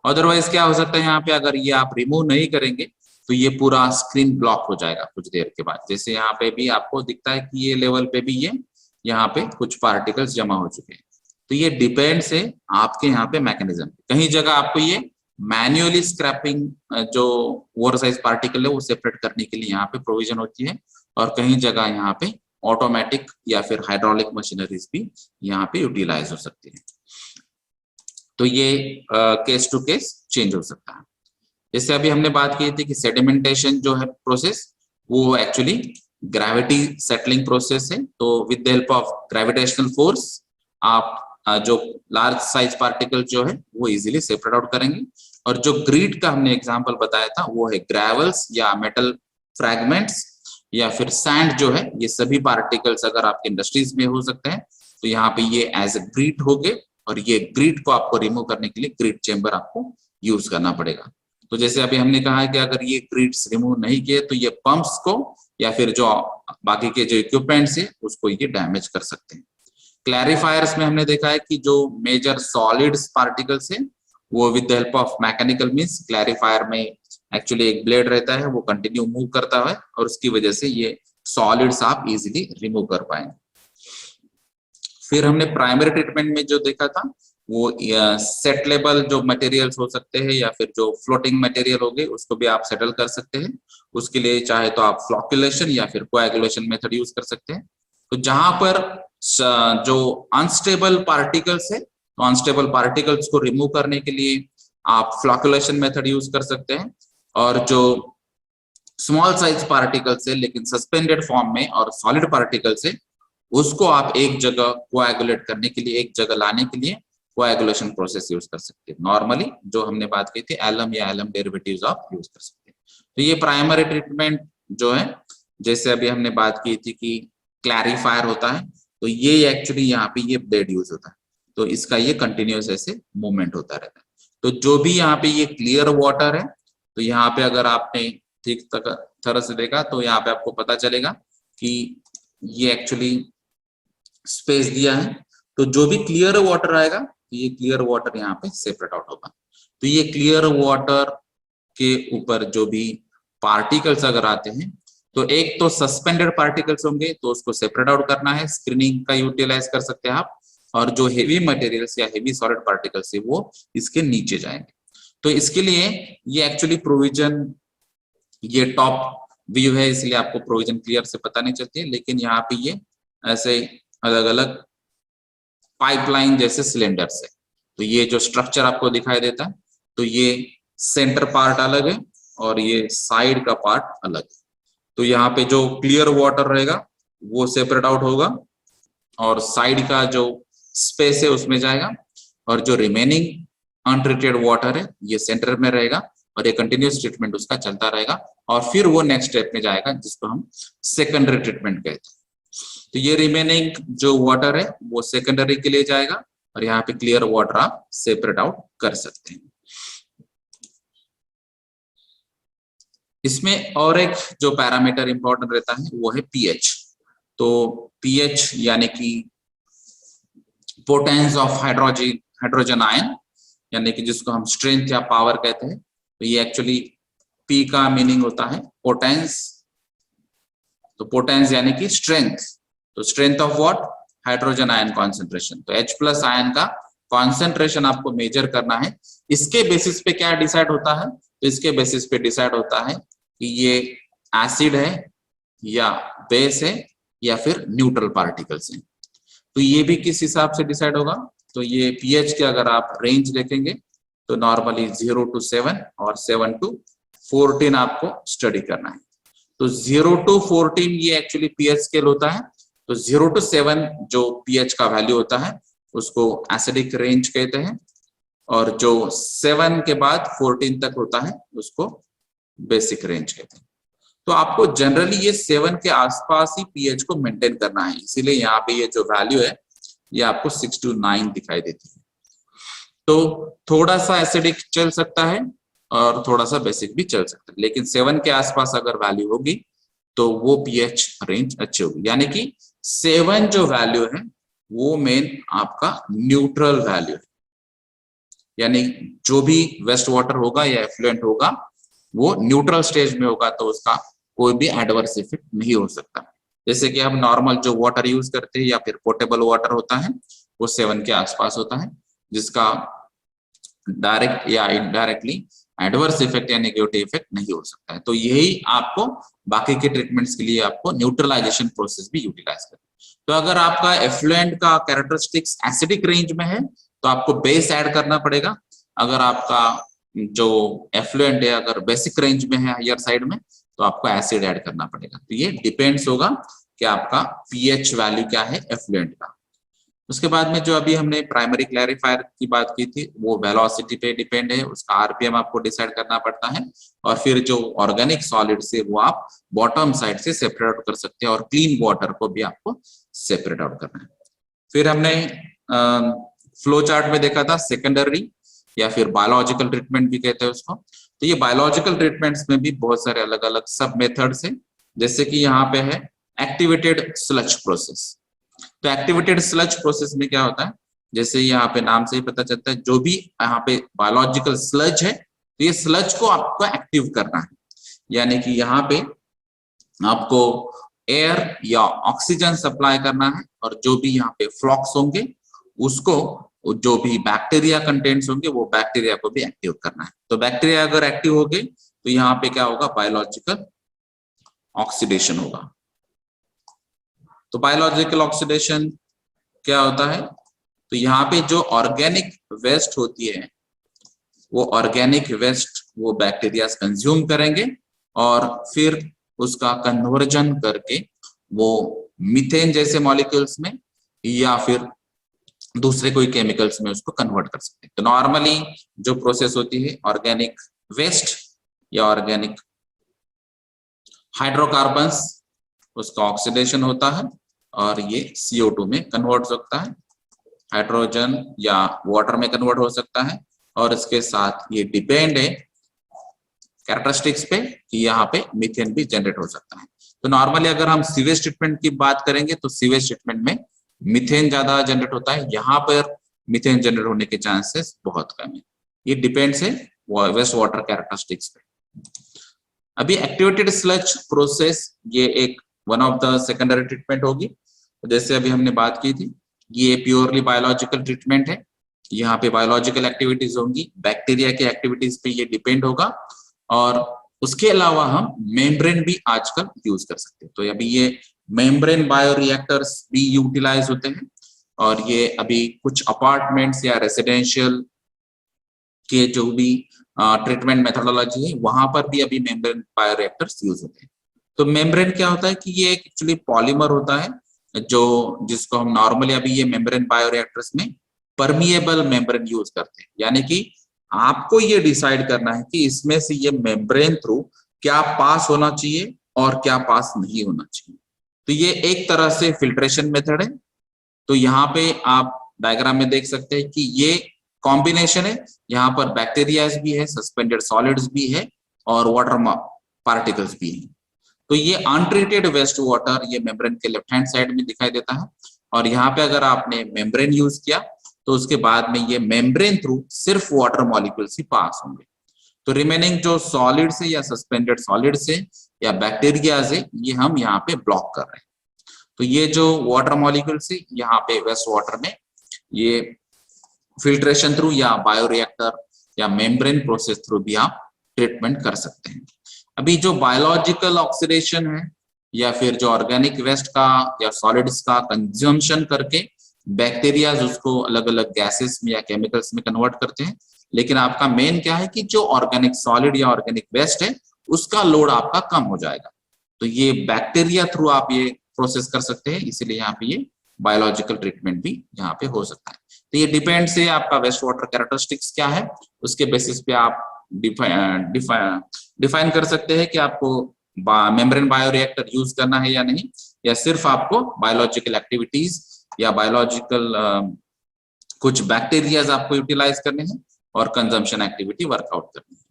अदरवाइज क्या हो सकता है, यहाँ पे अगर ये आप रिमूव नहीं करेंगे तो ये पूरा स्क्रीन ब्लॉक हो जाएगा कुछ देर के बाद। जैसे यहाँ पे भी आपको दिखता है कि ये लेवल पे भी ये यहाँ पे कुछ पार्टिकल्स जमा हो चुके हैं। तो ये डिपेंड्स है आपके यहाँ पे मैकेनिज्म। कहीं जगह आपको ये मैन्युअली स्क्रैपिंग जो ओवर साइज पार्टिकल है वो सेपरेट करने के लिए यहाँ पे प्रोविजन होती है, और कहीं जगह यहाँ पे ऑटोमेटिक या फिर हाइड्रोलिक मशीनरीज भी यहाँ पे यूटिलाइज हो सकती है। तो ये केस टू केस चेंज हो सकता है। जैसे अभी हमने बात की थी कि सेडिमेंटेशन जो है प्रोसेस वो एक्चुअली ग्रेविटी सेटलिंग प्रोसेस है। तो with the help of gravitational force आप जो लार्ज साइज पार्टिकल जो है वो इजीली सेपरेट आउट करेंगे। और जो ग्रीड का हमने एग्जांपल बताया था वो है ग्रेवल्स या मेटल फ्रैगमेंट्स या फिर सैंड जो है, ये सभी पार्टिकल्स अगर आपके इंडस्ट्रीज में हो सकते हैं तो यहाँ पे ये एज ए ग्रीड हो गए, और ये ग्रीड को आपको रिमूव करने के लिए ग्रीड चेम्बर आपको यूज करना पड़ेगा। तो जैसे अभी हमने कहा है कि अगर ये ग्रिड्स रिमूव नहीं किए तो ये पंप्स को या फिर जो बाकी के जो इक्विपमेंट्स है उसको ये डैमेज कर सकते हैं। क्लैरिफायर्स में हमने देखा है कि जो मेजर सॉलिड्स पार्टिकल्स है वो with the help of mechanical means clarifier में एक्चुअली एक ब्लेड रहता है वो कंटिन्यू मूव करता है, और उसकी वजह से ये सॉलिड्स आप इजीली रिमूव कर पाएंगे। फिर हमने प्राइमरी ट्रीटमेंट में जो देखा था वो सेटलेबल जो मटेरियल्स हो सकते हैं या फिर जो फ्लोटिंग मटेरियल हो गए उसको भी आप सेटल कर सकते हैं। उसके लिए चाहे तो आप फ्लॉक्यूलेशन या फिर कोएगुलेशन मेथड यूज कर सकते हैं। तो जहां पर जो अनस्टेबल पार्टिकल्स है तो अनस्टेबल पार्टिकल्स को रिमूव करने के लिए आप फ्लॉक्यूलेशन मेथड यूज कर सकते हैं, और जो स्मॉल साइज पार्टिकल्स है लेकिन सस्पेंडेड फॉर्म में और सॉलिड पार्टिकल्स है उसको आप एक जगह कोएगुलेट करने के लिए, एक जगह लाने के लिए कोएगुलेशन प्रोसेस यूज कर सकते हैं। नॉर्मली जो हमने बात की थी एलम या एलम डेरिवेटिव्स आप यूज कर सकते हैं। तो ये प्राइमरी ट्रीटमेंट जो है, जैसे अभी हमने बात की थी कि क्लैरिफायर होता है तो ये एक्चुअली यहाँ पे ये ब्लेड यूज होता है, तो इसका ये कंटिन्यूअस ऐसे मूवमेंट होता रहता है। तो जो भी यहाँ पे ये क्लियर वाटर है, तो यहाँ पे अगर आपने ठीक तरह से देखा तो यहाँ पे आपको पता चलेगा कि ये एक्चुअली स्पेस दिया है। तो जो भी क्लियर वाटर आएगा, तो ये क्लियर वाटर यहाँ पे सेपरेट आउट होगा। तो ये क्लियर वाटर के ऊपर जो भी पार्टिकल्स अगर आते हैं, तो एक तो सस्पेंडेड पार्टिकल्स होंगे, तो उसको सेपरेट आउट करना है, स्क्रीनिंग का यूटिलाइज कर सकते हैं आप। और जो हेवी मटेरियल्स या हेवी सॉलिड पार्टिकल्स है वो इसके नीचे जाएंगे। तो इसके लिए ये एक्चुअली प्रोविजन, ये टॉप व्यू है इसलिए आपको प्रोविजन क्लियर से पता नहीं चलती है, लेकिन यहाँ पे ये ऐसे अलग अलग पाइपलाइन जैसे सिलेंडर्स है। तो ये जो स्ट्रक्चर आपको दिखाई देता है, तो ये सेंटर पार्ट अलग है और ये साइड का पार्ट अलग है। तो यहाँ पे जो क्लियर वाटर रहेगा वो सेपरेट आउट होगा और साइड का जो स्पेस है उसमें जाएगा, और जो रिमेनिंग अनट्रीटेड वाटर है ये सेंटर में रहेगा और ये कंटिन्यूस ट्रीटमेंट उसका चलता रहेगा। और फिर वो नेक्स्ट स्टेप में जाएगा जिसको हम सेकेंडरी ट्रीटमेंट कहते हैं। तो ये रिमेनिंग जो वाटर है वो सेकेंडरी के लिए जाएगा और यहाँ पे क्लियर वाटर आप सेपरेट आउट कर सकते हैं। इसमें और एक जो पैरामीटर इंपॉर्टेंट रहता है वो है पीएच। तो पीएच यानी कि पोटेंस ऑफ हाइड्रोजन आयन, यानी कि जिसको हम स्ट्रेंथ या पावर कहते हैं। तो ये एक्चुअली पी का मीनिंग होता है पोटेंस। तो पोटेंस यानी कि स्ट्रेंथ, तो strength of what, hydrogen ion concentration. तो H+ आयन का कॉन्सेंट्रेशन आपको मेजर करना है। इसके बेसिस पे क्या डिसाइड होता है, तो इसके बेसिस पे डिसाइड होता है कि ये एसिड है या बेस है या फिर न्यूट्रल पार्टिकल्स हैं। तो ये भी किस हिसाब से डिसाइड होगा, तो ये पीएच के अगर आप रेंज देखेंगे तो नॉर्मली 0 to 7 और 7 to 14 आपको स्टडी करना है। तो 0 to 14 ये एक्चुअली पीएच स्केल होता है। तो 0 to 7 जो पीएच का वैल्यू होता है उसको एसिडिक रेंज कहते हैं, और जो 7 के बाद 14 तक होता है उसको बेसिक रेंज कहते हैं। तो आपको जनरली ये 7 के आसपास ही पीएच को मेंटेन करना है, इसीलिए यहाँ पे ये जो वैल्यू है ये आपको 6 to 9 दिखाई देती है। तो थोड़ा सा एसिडिक चल सकता है और थोड़ा सा बेसिक भी चल सकता है, लेकिन 7 के आसपास अगर वैल्यू होगी तो वो पीएच रेंज अच्छी होगी। यानी कि 7 जो वैल्यू है वो मेन आपका न्यूट्रल वैल्यू है, यानी जो भी वेस्ट वाटर होगा या एफ्लुएंट होगा वो न्यूट्रल स्टेज में होगा, तो उसका कोई भी एडवर्स इफेक्ट नहीं हो सकता। जैसे कि हम नॉर्मल जो वाटर यूज करते हैं या फिर पोर्टेबल वाटर होता है वो 7 के आसपास होता है, जिसका डायरेक्ट या इनडायरेक्टली एडवर्स इफेक्ट या नेगेटिव इफेक्ट नहीं हो सकता है। तो यही आपको बाकी के ट्रीटमेंट्स के लिए आपको न्यूट्रलाइजेशन प्रोसेस भी यूटिलाइज करना है। तो अगर आपका एफ्लुएंट का कैरेक्टरिस्टिक्स एसिडिक रेंज में है तो आपको बेस ऐड करना पड़ेगा। अगर आपका जो एफ्लुएंट है अगर बेसिक रेंज में है, हायर साइड में, तो आपको एसिड ऐड करना पड़ेगा। तो ये डिपेंड्स होगा कि आपका पीएच वैल्यू क्या है एफ्लुएंट का। उसके बाद में जो अभी हमने प्राइमरी क्लैरिफायर की बात की थी वो वेलोसिटी पे डिपेंड है, उसका आरपीएम आपको डिसाइड करना पड़ता है। और फिर जो ऑर्गेनिक सॉलिड से वो आप बॉटम साइड से सेपरेट आउट कर सकते हैं और क्लीन वाटर को भी आपको सेपरेट आउट करना है। फिर हमने फ्लो चार्ट में देखा था सेकेंडरी या फिर बायोलॉजिकल ट्रीटमेंट भी कहते हैं उसको। तो ये बायोलॉजिकल ट्रीटमेंट्स में भी बहुत सारे अलग अलग सब मेथड्स हैं, जैसे कि यहाँ पे है एक्टिवेटेड स्लज प्रोसेस। तो एक्टिवेटेड स्लज प्रोसेस में क्या होता है, जैसे यहाँ पे नाम से ही पता चलता है जो भी यहाँ पे बायोलॉजिकल स्लज है तो ये स्लज को आपको एक्टिव करना है, यानी कि यहाँ पे आपको एयर या ऑक्सीजन सप्लाई करना है और जो भी यहाँ पे फ्लॉक्स होंगे उसको, जो भी बैक्टीरिया कंटेंट्स होंगे वो बैक्टीरिया को भी एक्टिव करना है। तो बैक्टीरिया अगर एक्टिव हो गए तो यहाँ पे क्या होगा, बायोलॉजिकल ऑक्सीडेशन होगा। तो बायोलॉजिकल ऑक्सीडेशन क्या होता है, तो यहाँ पे जो ऑर्गेनिक वेस्ट होती है वो ऑर्गेनिक वेस्ट वो बैक्टीरिया कंज्यूम करेंगे और फिर उसका कन्वर्जन करके वो मीथेन जैसे मॉलिक्यूल्स में या फिर दूसरे कोई केमिकल्स में उसको कन्वर्ट कर सकते हैं। तो नॉर्मली जो प्रोसेस होती है ऑर्गेनिक वेस्ट या ऑर्गेनिक हाइड्रोकार्बन्स उसका ऑक्सीडेशन होता है और ये CO2 में कन्वर्ट हो सकता है, हाइड्रोजन या वाटर में कन्वर्ट हो सकता है और इसके साथ ये डिपेंड है कैरेक्टरिस्टिक्स पे कि यहाँ पे मीथेन भी जनरेट हो सकता है। तो नॉर्मली अगर हम सीवेज ट्रीटमेंट की बात करेंगे तो सीवेज ट्रीटमेंट में मीथेन ज्यादा जनरेट होता है, यहाँ पर मीथेन जनरेट होने के चांसेस बहुत कम है। ये डिपेंड्स है वेस्ट वाटर कैरेक्टरिस्टिक्स पे। अभी एक्टिवेटेड स्लज प्रोसेस ये एक one of the secondary treatment होगी। जैसे अभी हमने बात की थी, ये प्योरली बायोलॉजिकल ट्रीटमेंट है, यहाँ पे बायोलॉजिकल एक्टिविटीज होंगी, बैक्टीरिया की एक्टिविटीज पे ये डिपेंड होगा। और उसके अलावा हम मेम्ब्रेन भी आजकल यूज कर सकते हैं। तो अभी ये मेम्ब्रेन बायोरिएक्टर्स भी यूटिलाइज होते हैं, और ये अभी कुछ अपार्टमेंट्स या रेसिडेंशियल के जो भी ट्रीटमेंट मेथोडोलॉजी है वहां पर भी अभी मेम्ब्रेन बायोरिएक्टर्स यूज होते हैं। तो मेम्ब्रेन क्या होता है कि ये एक्चुअली पॉलीमर होता है, जो जिसको हम नॉर्मली अभी ये मेम्ब्रेन बायोरिएक्टर्स में परमिएबल मेम्ब्रेन यूज करते हैं। यानी कि आपको ये डिसाइड करना है कि इसमें से ये मेम्ब्रेन थ्रू क्या पास होना चाहिए और क्या पास नहीं होना चाहिए। तो ये एक तरह से फिल्ट्रेशन मेथड है। तो यहाँ पे आप डायग्राम में देख सकते हैं कि ये कॉम्बिनेशन है, यहाँ पर बैक्टीरियाज भी है, सस्पेंडेड सॉलिड्स भी है और वाटर पार्टिकल्स भी है। तो ये अनट्रीटेड वेस्ट वाटर ये मेम्ब्रेन के लेफ्ट हैंड साइड में दिखाई देता है, और यहाँ पे अगर आपने मेम्ब्रेन यूज किया तो उसके बाद में ये मेम्ब्रेन थ्रू सिर्फ वाटर मॉलिक्यूल्स ही पास होंगे। तो रिमेनिंग जो सॉलिड्स है या सस्पेंडेड सॉलिड्स है या बैक्टीरियाज है ये हम यहाँ पे ब्लॉक कर रहे हैं। तो ये जो वाटर मॉलिक्यूल्स है यहाँ पे वेस्ट वाटर में ये फिल्ट्रेशन थ्रू या बायोरिएक्टर या मेम्ब्रेन प्रोसेस थ्रू भी आप ट्रीटमेंट कर सकते हैं। अभी जो बायोलॉजिकल ऑक्सीडेशन है या फिर जो ऑर्गेनिक वेस्ट का या सॉलिड्स का कंजम्पशन करके बैक्टीरियाज उसको अलग अलग गैसेस में या केमिकल्स में कन्वर्ट करते हैं, लेकिन आपका मेन क्या है कि जो ऑर्गेनिक सॉलिड या ऑर्गेनिक वेस्ट है उसका लोड आपका कम हो जाएगा। तो ये बैक्टीरिया थ्रू आप ये प्रोसेस कर सकते हैं, इसीलिए यहाँ पे ये बायोलॉजिकल ट्रीटमेंट भी यहाँ पे हो सकता है। तो ये डिपेंड से आपका वेस्ट वाटर कैरेक्टरिस्टिक्स क्या है, उसके बेसिस पे आप डिफाइन कर सकते हैं कि आपको मेम्ब्रेन बायोरिएक्टर यूज करना है या नहीं, या सिर्फ आपको बायोलॉजिकल एक्टिविटीज या बायोलॉजिकल कुछ बैक्टीरियाज आपको यूटिलाइज करने हैं और कंजम्पशन एक्टिविटी वर्कआउट करनी है।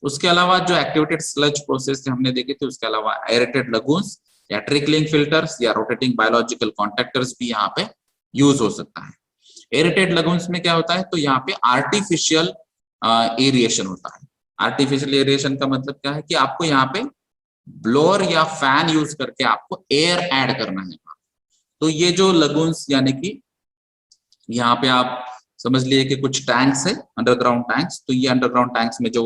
उसके अलावा जो एक्टिवेटेड स्लज प्रोसेस हमने देखे थे, उसके अलावा एरेटेड लगून्स या ट्रिकलिंग फिल्टर्स या रोटेटिंग बायोलॉजिकल कॉन्ट्रैक्टर्स भी यहाँ पे यूज हो सकता है। एरेटेड लगून्स में क्या होता है, तो यहाँ पे आर्टिफिशियल एरिएशन होता है। आर्टिफिशियल एरिएशन का मतलब क्या है कि आपको यहाँ पे ब्लोअर या फैन यूज करके आपको एयर ऐड करना है। तो ये जो लगून्स यानी कि यहाँ पे आप समझ लिए कि कुछ टैंक्स है, अंडरग्राउंड टैंक्स। तो ये अंडरग्राउंड टैंक्स में जो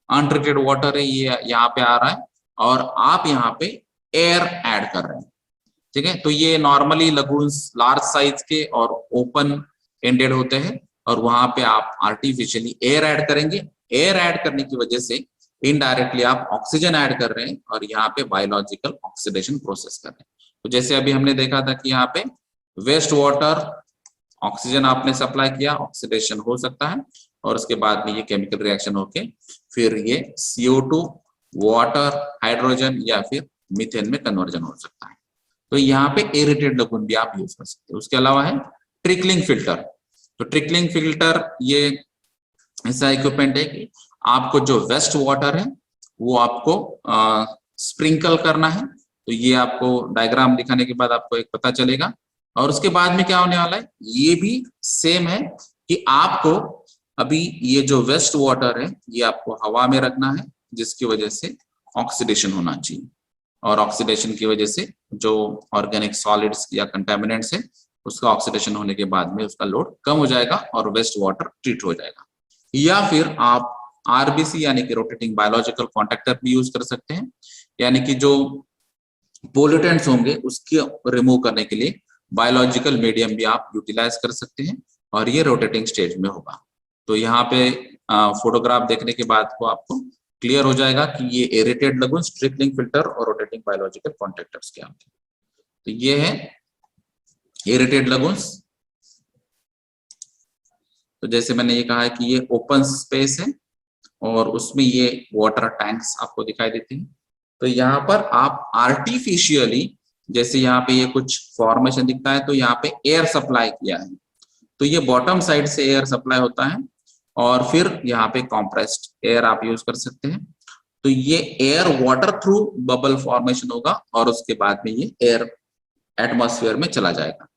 अनट्रीटेड वाटर है ये यहाँ पे आ रहा है और आप यहाँ पे एयर ऐड कर रहे हैं, ठीक है। तो ये नॉर्मली लगून्स लार्ज साइज के और ओपन एंडेड होते हैं, और वहां पे आप आर्टिफिशियली एयर ऐड करेंगे। एयर ऐड करने की वजह से इनडायरेक्टली आप ऑक्सीजन ऐड कर रहे हैं और यहाँ पे बायोलॉजिकल ऑक्सीडेशन प्रोसेस कर रहे हैं। तो जैसे अभी हमने देखा था कि यहाँ पे वेस्ट वाटर ऑक्सीजन आपने सप्लाई किया, ऑक्सीडेशन हो सकता है, और उसके बाद में ये केमिकल रिएक्शन होके फिर ये CO2 वाटर हाइड्रोजन या फिर मीथेन में कन्वर्जन हो सकता है। तो यहाँ पे एरेटेड लगून भी आप यूज कर सकते हैं। उसके अलावा है ट्रिकलिंग फिल्टर। तो ट्रिकलिंग फिल्टर ये ऐसा इक्विपमेंट है कि आपको जो वेस्ट वाटर है वो आपको स्प्रिंकल करना है। तो ये आपको डायग्राम दिखाने के बाद आपको एक पता चलेगा। और उसके बाद में क्या होने वाला है, ये भी सेम है कि आपको अभी ये जो वेस्ट वाटर है ये आपको हवा में रखना है, जिसकी वजह से ऑक्सीडेशन होना चाहिए, और ऑक्सीडेशन की वजह से जो ऑर्गेनिक सॉलिड्स या कंटामिनेंट्स है उसका ऑक्सीडेशन होने के बाद में उसका लोड कम हो जाएगा और वेस्ट वाटर ट्रीट हो जाएगा। या फिर आप RBC यानी कि रोटेटिंग बायोलॉजिकल कॉन्ट्रैक्टर भी यूज कर सकते हैं, यानी कि जो पोल्यूटेंट्स होंगे उसके रिमूव करने के लिए बायोलॉजिकल मीडियम भी आप यूटिलाइज कर सकते हैं, और ये रोटेटिंग स्टेज में होगा। तो यहाँ पे फोटोग्राफ देखने के बाद को आपको क्लियर हो जाएगा कि ये एरेटेड लगून्स, ट्रिकलिंग फिल्टर और रोटेटिंग बायोलॉजिकल कॉन्ट्रैक्टर्स क्या होते हैं। तो ये है एरेटेड लगून्स। तो जैसे मैंने ये कहा है कि ये ओपन स्पेस है और उसमें ये वाटर टैंक्स आपको दिखाई देते हैं। तो यहाँ पर आप आर्टिफिशियली, जैसे यहाँ पे ये कुछ फॉर्मेशन दिखता है, तो यहाँ पे एयर सप्लाई किया है। तो ये बॉटम साइड से एयर सप्लाई होता है और फिर यहाँ पे कॉम्प्रेस्ड एयर आप यूज कर सकते हैं। तो ये air water through bubble formation होगा और उसके बाद में ये एयर एटमॉस्फेयर में चला जाएगा।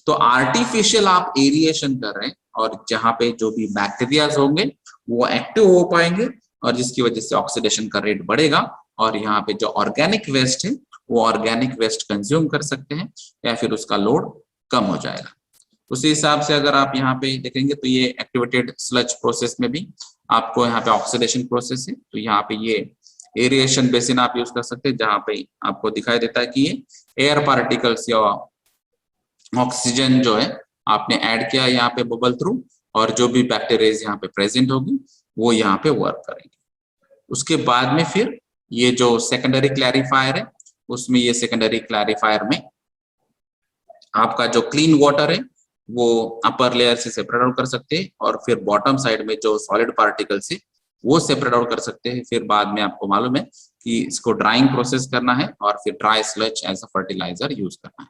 तो आर्टिफिशियल आप एरिएशन कर रहे हैं और जहां पे जो भी बैक्टीरियाज होंगे वो एक्टिव हो पाएंगे और जिसकी वजह से ऑक्सीडेशन का रेट बढ़ेगा और यहाँ पे जो ऑर्गेनिक वेस्ट है वो ऑर्गेनिक वेस्ट कंज्यूम कर सकते हैं या फिर उसका लोड कम हो जाएगा। उसी हिसाब से अगर आप यहाँ पे देखेंगे तो ये एक्टिवेटेड स्लज प्रोसेस में भी आपको यहाँ पे ऑक्सीडेशन प्रोसेस है। तो यहाँ पे ये एरिएशन बेसिन आप यूज कर सकते हैं जहां पे आपको दिखाई देता है कि ये एयर पार्टिकल्स या ऑक्सीजन जो है आपने ऐड किया यहाँ पे बबल थ्रू और जो भी बैक्टीरिया यहाँ पे प्रेजेंट होगी वो यहाँ पे वर्क करेंगे। उसके बाद में फिर ये जो सेकेंडरी क्लैरिफायर है उसमें ये सेकेंडरी क्लैरिफायर में आपका जो क्लीन वाटर है वो अपर लेयर से सेपरेट आउट कर सकते हैं और फिर बॉटम साइड में जो सॉलिड पार्टिकल्स है वो सेपरेट आउट कर सकते हैं। फिर बाद में आपको मालूम है कि इसको ड्राइंग प्रोसेस करना है और फिर dry sludge as a fertiliser use करना है।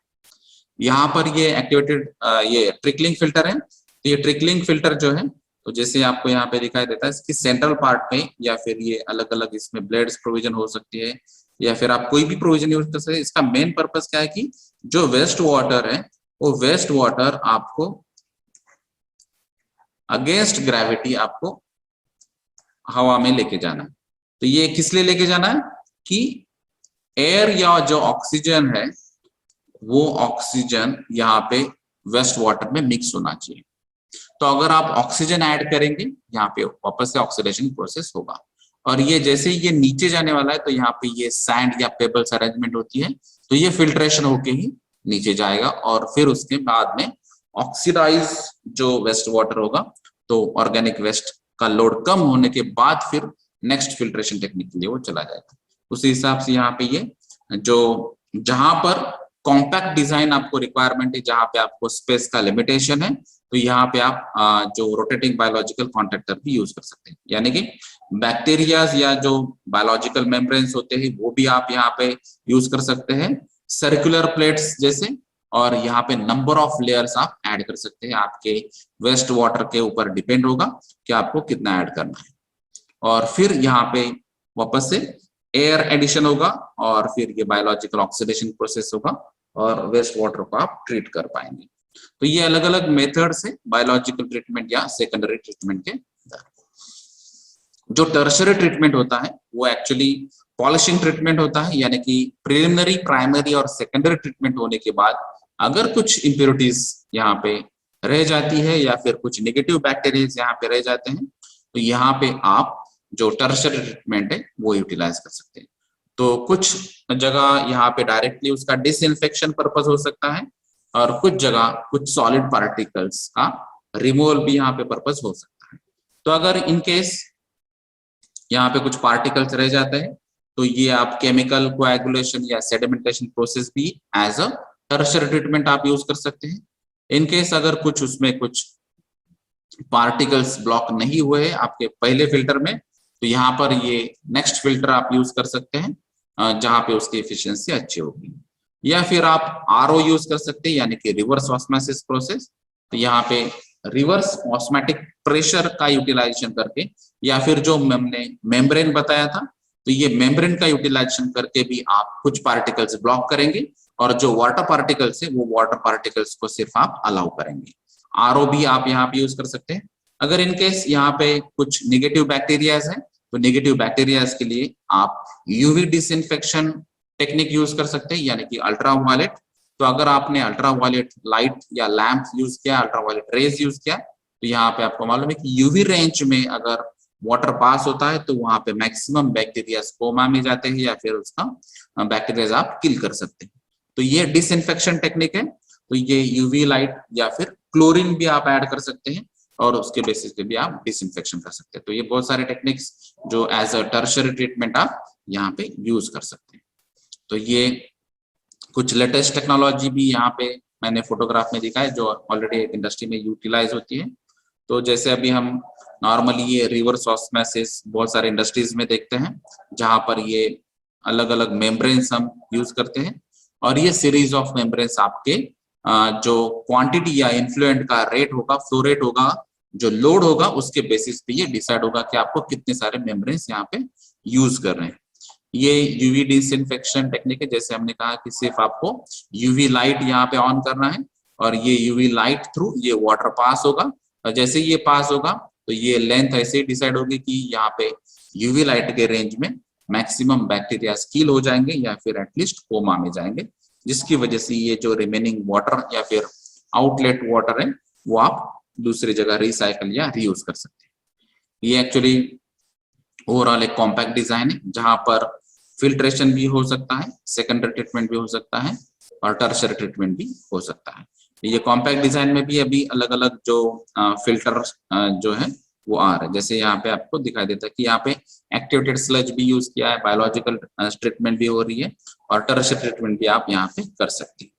यहाँ पर ये एक्टिवेटेड ये ट्रिकलिंग फिल्टर है। तो ये ट्रिकलिंग फिल्टर जो है तो जैसे आपको यहाँ पे दिखाई देता है इसकी सेंट्रल पार्ट में या फिर ये अलग अलग इसमें ब्लेड्स प्रोविजन हो सकती है या फिर आप कोई भी प्रोविजन यूज कर सकते हैं। इसका मेन पर्पस क्या है कि जो वेस्ट वाटर है वो वेस्ट वाटर आपको अगेंस्ट ग्रेविटी आपको हवा में लेके जाना है। तो ये किस लिए लेके जाना है कि एयर या जो ऑक्सीजन है वो ऑक्सीजन यहाँ पे वेस्ट वाटर में मिक्स होना चाहिए। तो अगर आप ऑक्सीजन ऐड करेंगे यहाँ पे वापस से ऑक्सीडेशन प्रोसेस होगा और ये जैसे ही ये नीचे जाने वाला है तो यहाँ पे ये सैंड या पेबल्स अरेंजमेंट होती है तो ये फिल्ट्रेशन होके ही नीचे जाएगा और फिर उसके बाद में ऑक्सीडाइज जो वेस्ट वाटर होगा तो ऑर्गेनिक वेस्ट का लोड कम होने के बाद फिर नेक्स्ट फिल्ट्रेशन टेक्निक के लिए वो चला जाएगा। उसी हिसाब से यहाँ पे ये जो जहां पर कॉम्पैक्ट डिजाइन आपको रिक्वायरमेंट है जहां पे आपको स्पेस का लिमिटेशन है तो यहाँ पे आप जो रोटेटिंग बायोलॉजिकल कॉन्ट्रैक्टर भी यूज कर सकते हैं। यानी कि बैक्टीरियाज या जो बायोलॉजिकल मेम्ब्रेन्स होते हैं वो भी आप यहाँ पे यूज कर सकते हैं सर्कुलर प्लेट्स जैसे और यहाँ पे नंबर ऑफ लेयर्स आप ऐड कर सकते हैं। आपके वेस्ट वाटर के ऊपर डिपेंड होगा कि आपको कितना ऐड करना है और फिर यहाँ पे वापस से एयर एडिशन होगा और फिर ये बायोलॉजिकल ऑक्सीडेशन प्रोसेस होगा और वेस्ट वाटर को आप ट्रीट कर पाएंगे। तो ये अलग अलग मेथड्स है बायोलॉजिकल ट्रीटमेंट या सेकेंडरी ट्रीटमेंट के। जो टर्शियरी ट्रीटमेंट होता है वो एक्चुअली पॉलिशिंग ट्रीटमेंट होता है यानी कि प्रिलिमिनरी प्राइमरी और सेकेंडरी ट्रीटमेंट होने के बाद अगर कुछ इम्प्योरिटीज यहाँ पे रह जाती है या फिर कुछ नेगेटिव बैक्टीरिया यहाँ पे रह जाते हैं तो यहाँ पे आप जो टर्शियरी ट्रीटमेंट है वो यूटिलाइज कर सकते हैं। तो कुछ जगह यहाँ पे डायरेक्टली उसका डिसइंफेक्शन पर्पस हो सकता है और कुछ जगह कुछ सॉलिड पार्टिकल्स का रिमूवल भी यहाँ पे पर्पस हो सकता है। तो अगर इन केस यहाँ पे कुछ पार्टिकल्स रह जाते हैं तो ये आप केमिकल कोएगुलेशन या सेडिमेंटेशन प्रोसेस भी एज अ टर्शियरी ट्रीटमेंट आप यूज कर सकते हैं। इन केस अगर कुछ उसमें कुछ पार्टिकल्स ब्लॉक नहीं हुए आपके पहले फिल्टर में तो यहाँ पर ये नेक्स्ट फिल्टर आप यूज कर सकते हैं जहाँ पे उसकी एफिशिएंसी अच्छी होगी या फिर आप आरओ यूज कर सकते हैं यानी कि रिवर्स ऑस्मोसिस प्रोसेस। तो यहाँ पे रिवर्स ऑस्मैटिक प्रेशर का यूटिलाइजेशन करके या फिर जो हमने मेम्ब्रेन बताया था तो ये मेम्ब्रेन का यूटिलाइजेशन करके भी आप कुछ पार्टिकल्स ब्लॉक करेंगे और जो वाटर पार्टिकल्स है वो वाटर पार्टिकल्स को सिर्फ आप अलाउ करेंगे। आरओ भी आप यहाँ पे यूज कर सकते हैं। अगर इनकेस यहाँ पे कुछ नेगेटिव बैक्टीरियाज है तो नेगेटिव बैक्टीरियाज के लिए आप यूवी डिसइंफेक्शन टेक्निक यूज कर सकते हैं यानी कि अल्ट्रावायलेट। तो अगर आपने अल्ट्रावायलेट लाइट या लैंप यूज किया अल्ट्रावायलेट रेज यूज किया तो यहाँ पे आपको मालूम है कि यूवी रेंज में अगर वाटर पास होता है तो वहां पे मैक्सिमम बैक्टीरिया कोमा में जाते हैं या फिर उसका बैक्टीरिया आप किल कर सकते हैं। तो ये डिसइंफेक्शन टेक्निक है। तो ये यूवी लाइट या फिर क्लोरीन भी आप ऐड कर सकते हैं और उसके बेसिस पे भी आप डिसइंफेक्शन कर सकते हैं। तो ये बहुत सारे टेक्निक्स जो एज अ टर्शियरी ट्रीटमेंट आप यहाँ पे यूज कर सकते हैं। तो ये कुछ लेटेस्ट टेक्नोलॉजी भी यहाँ पे मैंने फोटोग्राफ में दिखा है जो ऑलरेडी एक इंडस्ट्री में यूटिलाइज होती है। तो जैसे अभी हम नॉर्मली ये रिवर्स ऑस्मोसिस बहुत सारे इंडस्ट्रीज में देखते हैं जहां पर ये अलग अलग मेम्ब्रेन्स हम यूज करते हैं और ये सीरीज ऑफ मेम्ब्रेन्स आपके जो क्वांटिटी या इन्फ्लुएंट का रेट होगा फ्लो रेट होगा जो लोड होगा उसके बेसिस पे ये डिसाइड होगा कि आपको कितने सारे मेम्ब्रेन्स यहाँ पे यूज कर रहे हैं। ये यूवी डिसइंफेक्शन टेक्निक है, जैसे हमने कहा कि सिर्फ आपको यूवी लाइट यहाँ पे ऑन करना है और ये यूवी लाइट थ्रू ये वाटर पास होगा, और जैसे ये पास होगा तो ये लेंथ ऐसे ही डिसाइड होगी कि यहाँ पे यूवी लाइट के रेंज में मैक्सिमम बैक्टीरिया किल हो जाएंगे या फिर एटलीस्ट कोमा में जाएंगे, जिसकी वजह से ये जो रिमेनिंग वाटर या फिर आउटलेट वाटर है वो आप दूसरी जगह रिसाइकल या रीयूज कर सकते हैं। ये एक्चुअली ओवरऑल एक कॉम्पैक्ट डिजाइन है जहां पर फिल्ट्रेशन भी हो सकता है, सेकेंडरी ट्रीटमेंट भी हो सकता है और टर्शियरी ट्रीटमेंट भी हो सकता है। ये कॉम्पैक्ट डिजाइन में भी अभी अलग अलग जो फिल्टर जो है वो आ रहे हैं, जैसे यहाँ पे आपको दिखाई देता है कि यहाँ पे एक्टिवेटेड स्लज भी यूज किया है, बायोलॉजिकल ट्रीटमेंट भी हो रही है और टर्शियरी ट्रीटमेंट भी आप यहाँ पे कर सकते हैं।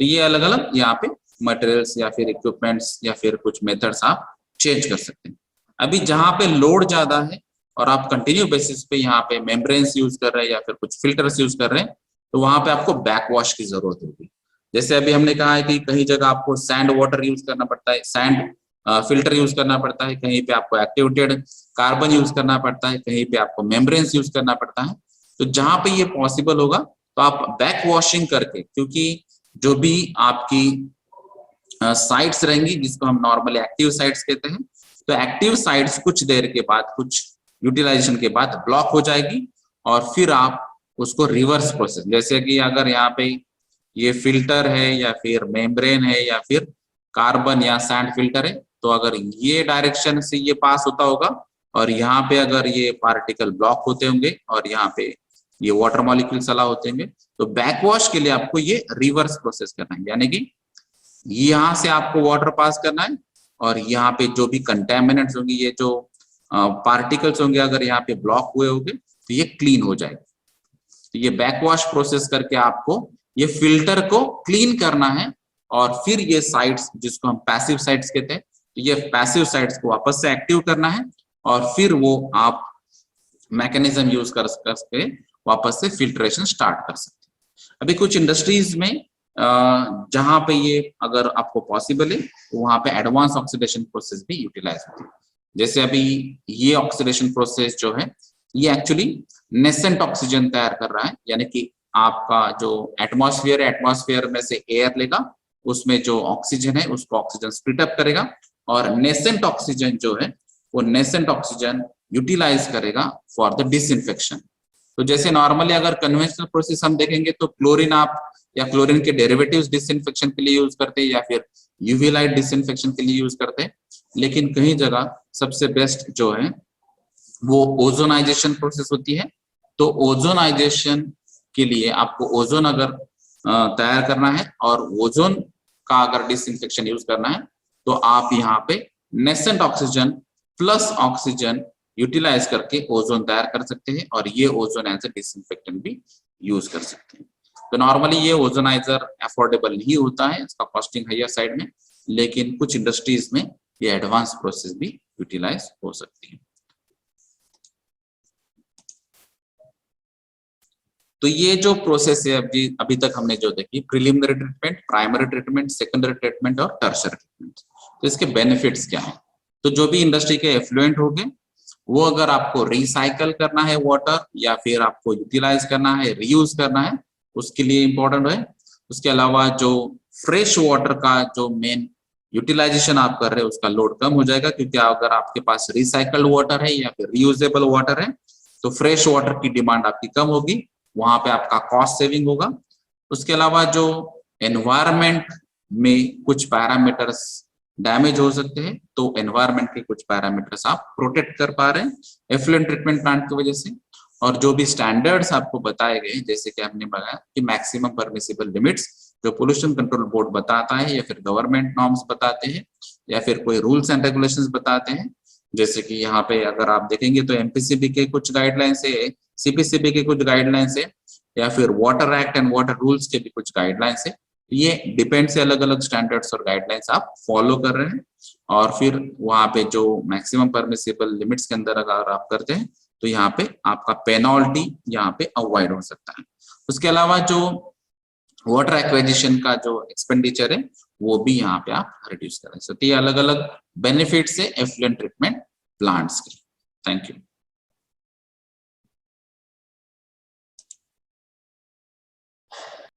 तो ये अलग अलग यहाँ पे मटेरियल्स या फिर इक्विपमेंट्स या फिर कुछ मेथड्स आप चेंज कर सकते हैं। अभी जहाँ पे लोड ज्यादा है और आप कंटिन्यू बेसिस पे यहाँ पे मेम्ब्रेन्स यूज कर रहे हैं या फिर कुछ फिल्टर्स यूज कर रहे हैं, तो वहां पे आपको बैक वॉश की जरूरत होगी। जैसे अभी हमने कहा है कि कहीं जगह आपको सैंड वाटर यूज करना पड़ता है, सैंड फिल्टर यूज करना पड़ता है, कहीं पे आपको एक्टिवेटेड कार्बन यूज करना पड़ता है, कहीं पे आपको मेम्ब्रेन्स यूज करना पड़ता है। तो जहां पे ये पॉसिबल होगा तो आप बैक वॉशिंग करके, क्योंकि जो भी आपकी साइट्स रहेंगी जिसको हम नॉर्मली एक्टिव साइट्स कहते हैं, तो एक्टिव साइट्स कुछ देर के बाद, कुछ यूटिलाइजेशन के बाद ब्लॉक हो जाएगी और फिर आप उसको रिवर्स प्रोसेस, जैसे कि अगर यहाँ पे ये फिल्टर है या फिर मेम्ब्रेन है या फिर कार्बन या सैंड फिल्टर है, तो अगर ये डायरेक्शन से ये पास होता होगा और यहाँ पे अगर ये पार्टिकल ब्लॉक होते होंगे और यहाँ पे ये वाटर मॉलिक्यूल्स अलाउ होते होंगे, तो बैक वॉश के लिए आपको ये रिवर्स प्रोसेस करना है, यानी कि यहाँ से आपको वाटर पास करना है और यहाँ पे जो भी कंटेमिनेंट्स होंगे, ये जो पार्टिकल्स होंगे, अगर यहाँ पे ब्लॉक हुए होंगे तो ये क्लीन हो जाएगा। तो ये बैकवॉश प्रोसेस करके आपको ये फिल्टर को क्लीन करना है और फिर ये साइट्स जिसको हम पैसिव साइट्स कहते हैं, तो ये पैसिव साइट्स को वापस से एक्टिव करना है और फिर वो आप मैकेनिज्म यूज कर करके वापस से फिल्ट्रेशन स्टार्ट कर सकते हैं। अभी कुछ इंडस्ट्रीज में जहां पे ये अगर आपको पॉसिबल है तो वहां पे एडवांस ऑक्सीडेशन प्रोसेस भी यूटिलाइज होती है। जैसे अभी ये ऑक्सीडेशन प्रोसेस जो है ये एक्चुअली नेसेंट ऑक्सीजन तैयार कर रहा है, यानी कि आपका जो एटमॉस्फेयर है, एटमॉस्फेयर में से एयर लेगा, उसमें जो ऑक्सीजन है उसको ऑक्सीजन स्प्लिट अप करेगा और नेसेंट ऑक्सीजन जो है वो नेसेंट ऑक्सीजन यूटिलाइज करेगा फॉर द डिसइंफेक्शन। तो जैसे नॉर्मली अगर कन्वेंशनल प्रोसेस हम देखेंगे तो क्लोरीन आप या क्लोरीन के डेरिवेटिव्स डिसइंफेक्शन के लिए यूज करते हैं या फिर यूवी लाइट डिसइंफेक्शन के लिए यूज करते हैं, लेकिन कहीं जगह सबसे बेस्ट जो है वो ओजोनाइजेशन प्रोसेस होती है। तो ओजोनाइजेशन के लिए आपको ओजोन अगर तैयार करना है और ओजोन का अगर डिसइंफेक्शन यूज करना है तो आप यहाँ पे nascent oxygen plus oxygen utilise करके ओजोन तैयार कर सकते हैं और ये ओजोन एज ए डिसइंफेक्टेंट भी यूज कर सकते हैं। तो नॉर्मली ये ओजोनाइजर अफोर्डेबल नहीं होता है, इसका कॉस्टिंग हायर साइड में, लेकिन कुछ इंडस्ट्रीज में ये एडवांस प्रोसेस भी यूटिलाइज हो सकती है। तो ये जो प्रोसेस है अभी तक हमने जो देखी, preliminary treatment, primary treatment, secondary treatment और टर्शियरी ट्रीटमेंट, तो इसके बेनिफिट्स क्या है। तो जो भी इंडस्ट्री के एफ्लुएंट होंगे वो अगर आपको रिसाइकल करना है वाटर या फिर आपको यूटिलाइज करना है, रीयूज करना है, उसके लिए इंपॉर्टेंट है। उसके अलावा जो फ्रेश वाटर का जो मेन यूटिलाइजेशन आप कर रहे हैं उसका लोड कम हो जाएगा, क्योंकि अगर आपके पास रिसाइकल्ड वाटर है या फिर रीयूजेबल वाटर है तो फ्रेश वाटर की डिमांड आपकी कम होगी, वहां पे आपका कॉस्ट सेविंग होगा। उसके अलावा जो एनवायरमेंट में कुछ पैरामीटर्स डैमेज हो सकते हैं, तो एनवायरमेंट के कुछ पैरामीटर्स आप प्रोटेक्ट कर पा रहे हैं एफ्लुएंट ट्रीटमेंट प्लांट की वजह से। और जो भी स्टैंडर्ड्स आपको बताए गए, जैसे कि हमने बताया कि मैक्सिमम परमिसिबल लिमिट्स जो पोल्यूशन कंट्रोल बोर्ड बताता है या फिर गवर्नमेंट नॉर्म्स बताते हैं या फिर कोई रूल्स एंड रेगुलेशंस बताते हैं, जैसे कि यहाँ पे अगर आप देखेंगे तो एमपीसीबी के कुछ गाइडलाइंस है, सीपीसीबी के कुछ गाइडलाइंस है या फिर water act and water rules के भी कुछ गाइडलाइंस है। ये डिपेंड से अलग अलग स्टैंडर्ड्स और गाइडलाइंस आप फॉलो कर रहे हैं और फिर वहां पे जो मैक्सिमम परमिसिबल लिमिट्स के अंदर अगर आप करते हैं तो यहाँ पे आपका पेनल्टी यहाँ पे अवॉइड हो सकता है। उसके अलावा जो वाटर एक्विजिशन का जो एक्सपेंडिचर है वो भी यहाँ पे आप रिड्यूस करें। तो ये अलग अलग बेनिफिट्स है एफ्लुएंट ट्रीटमेंट प्लांट्स के। Thank you.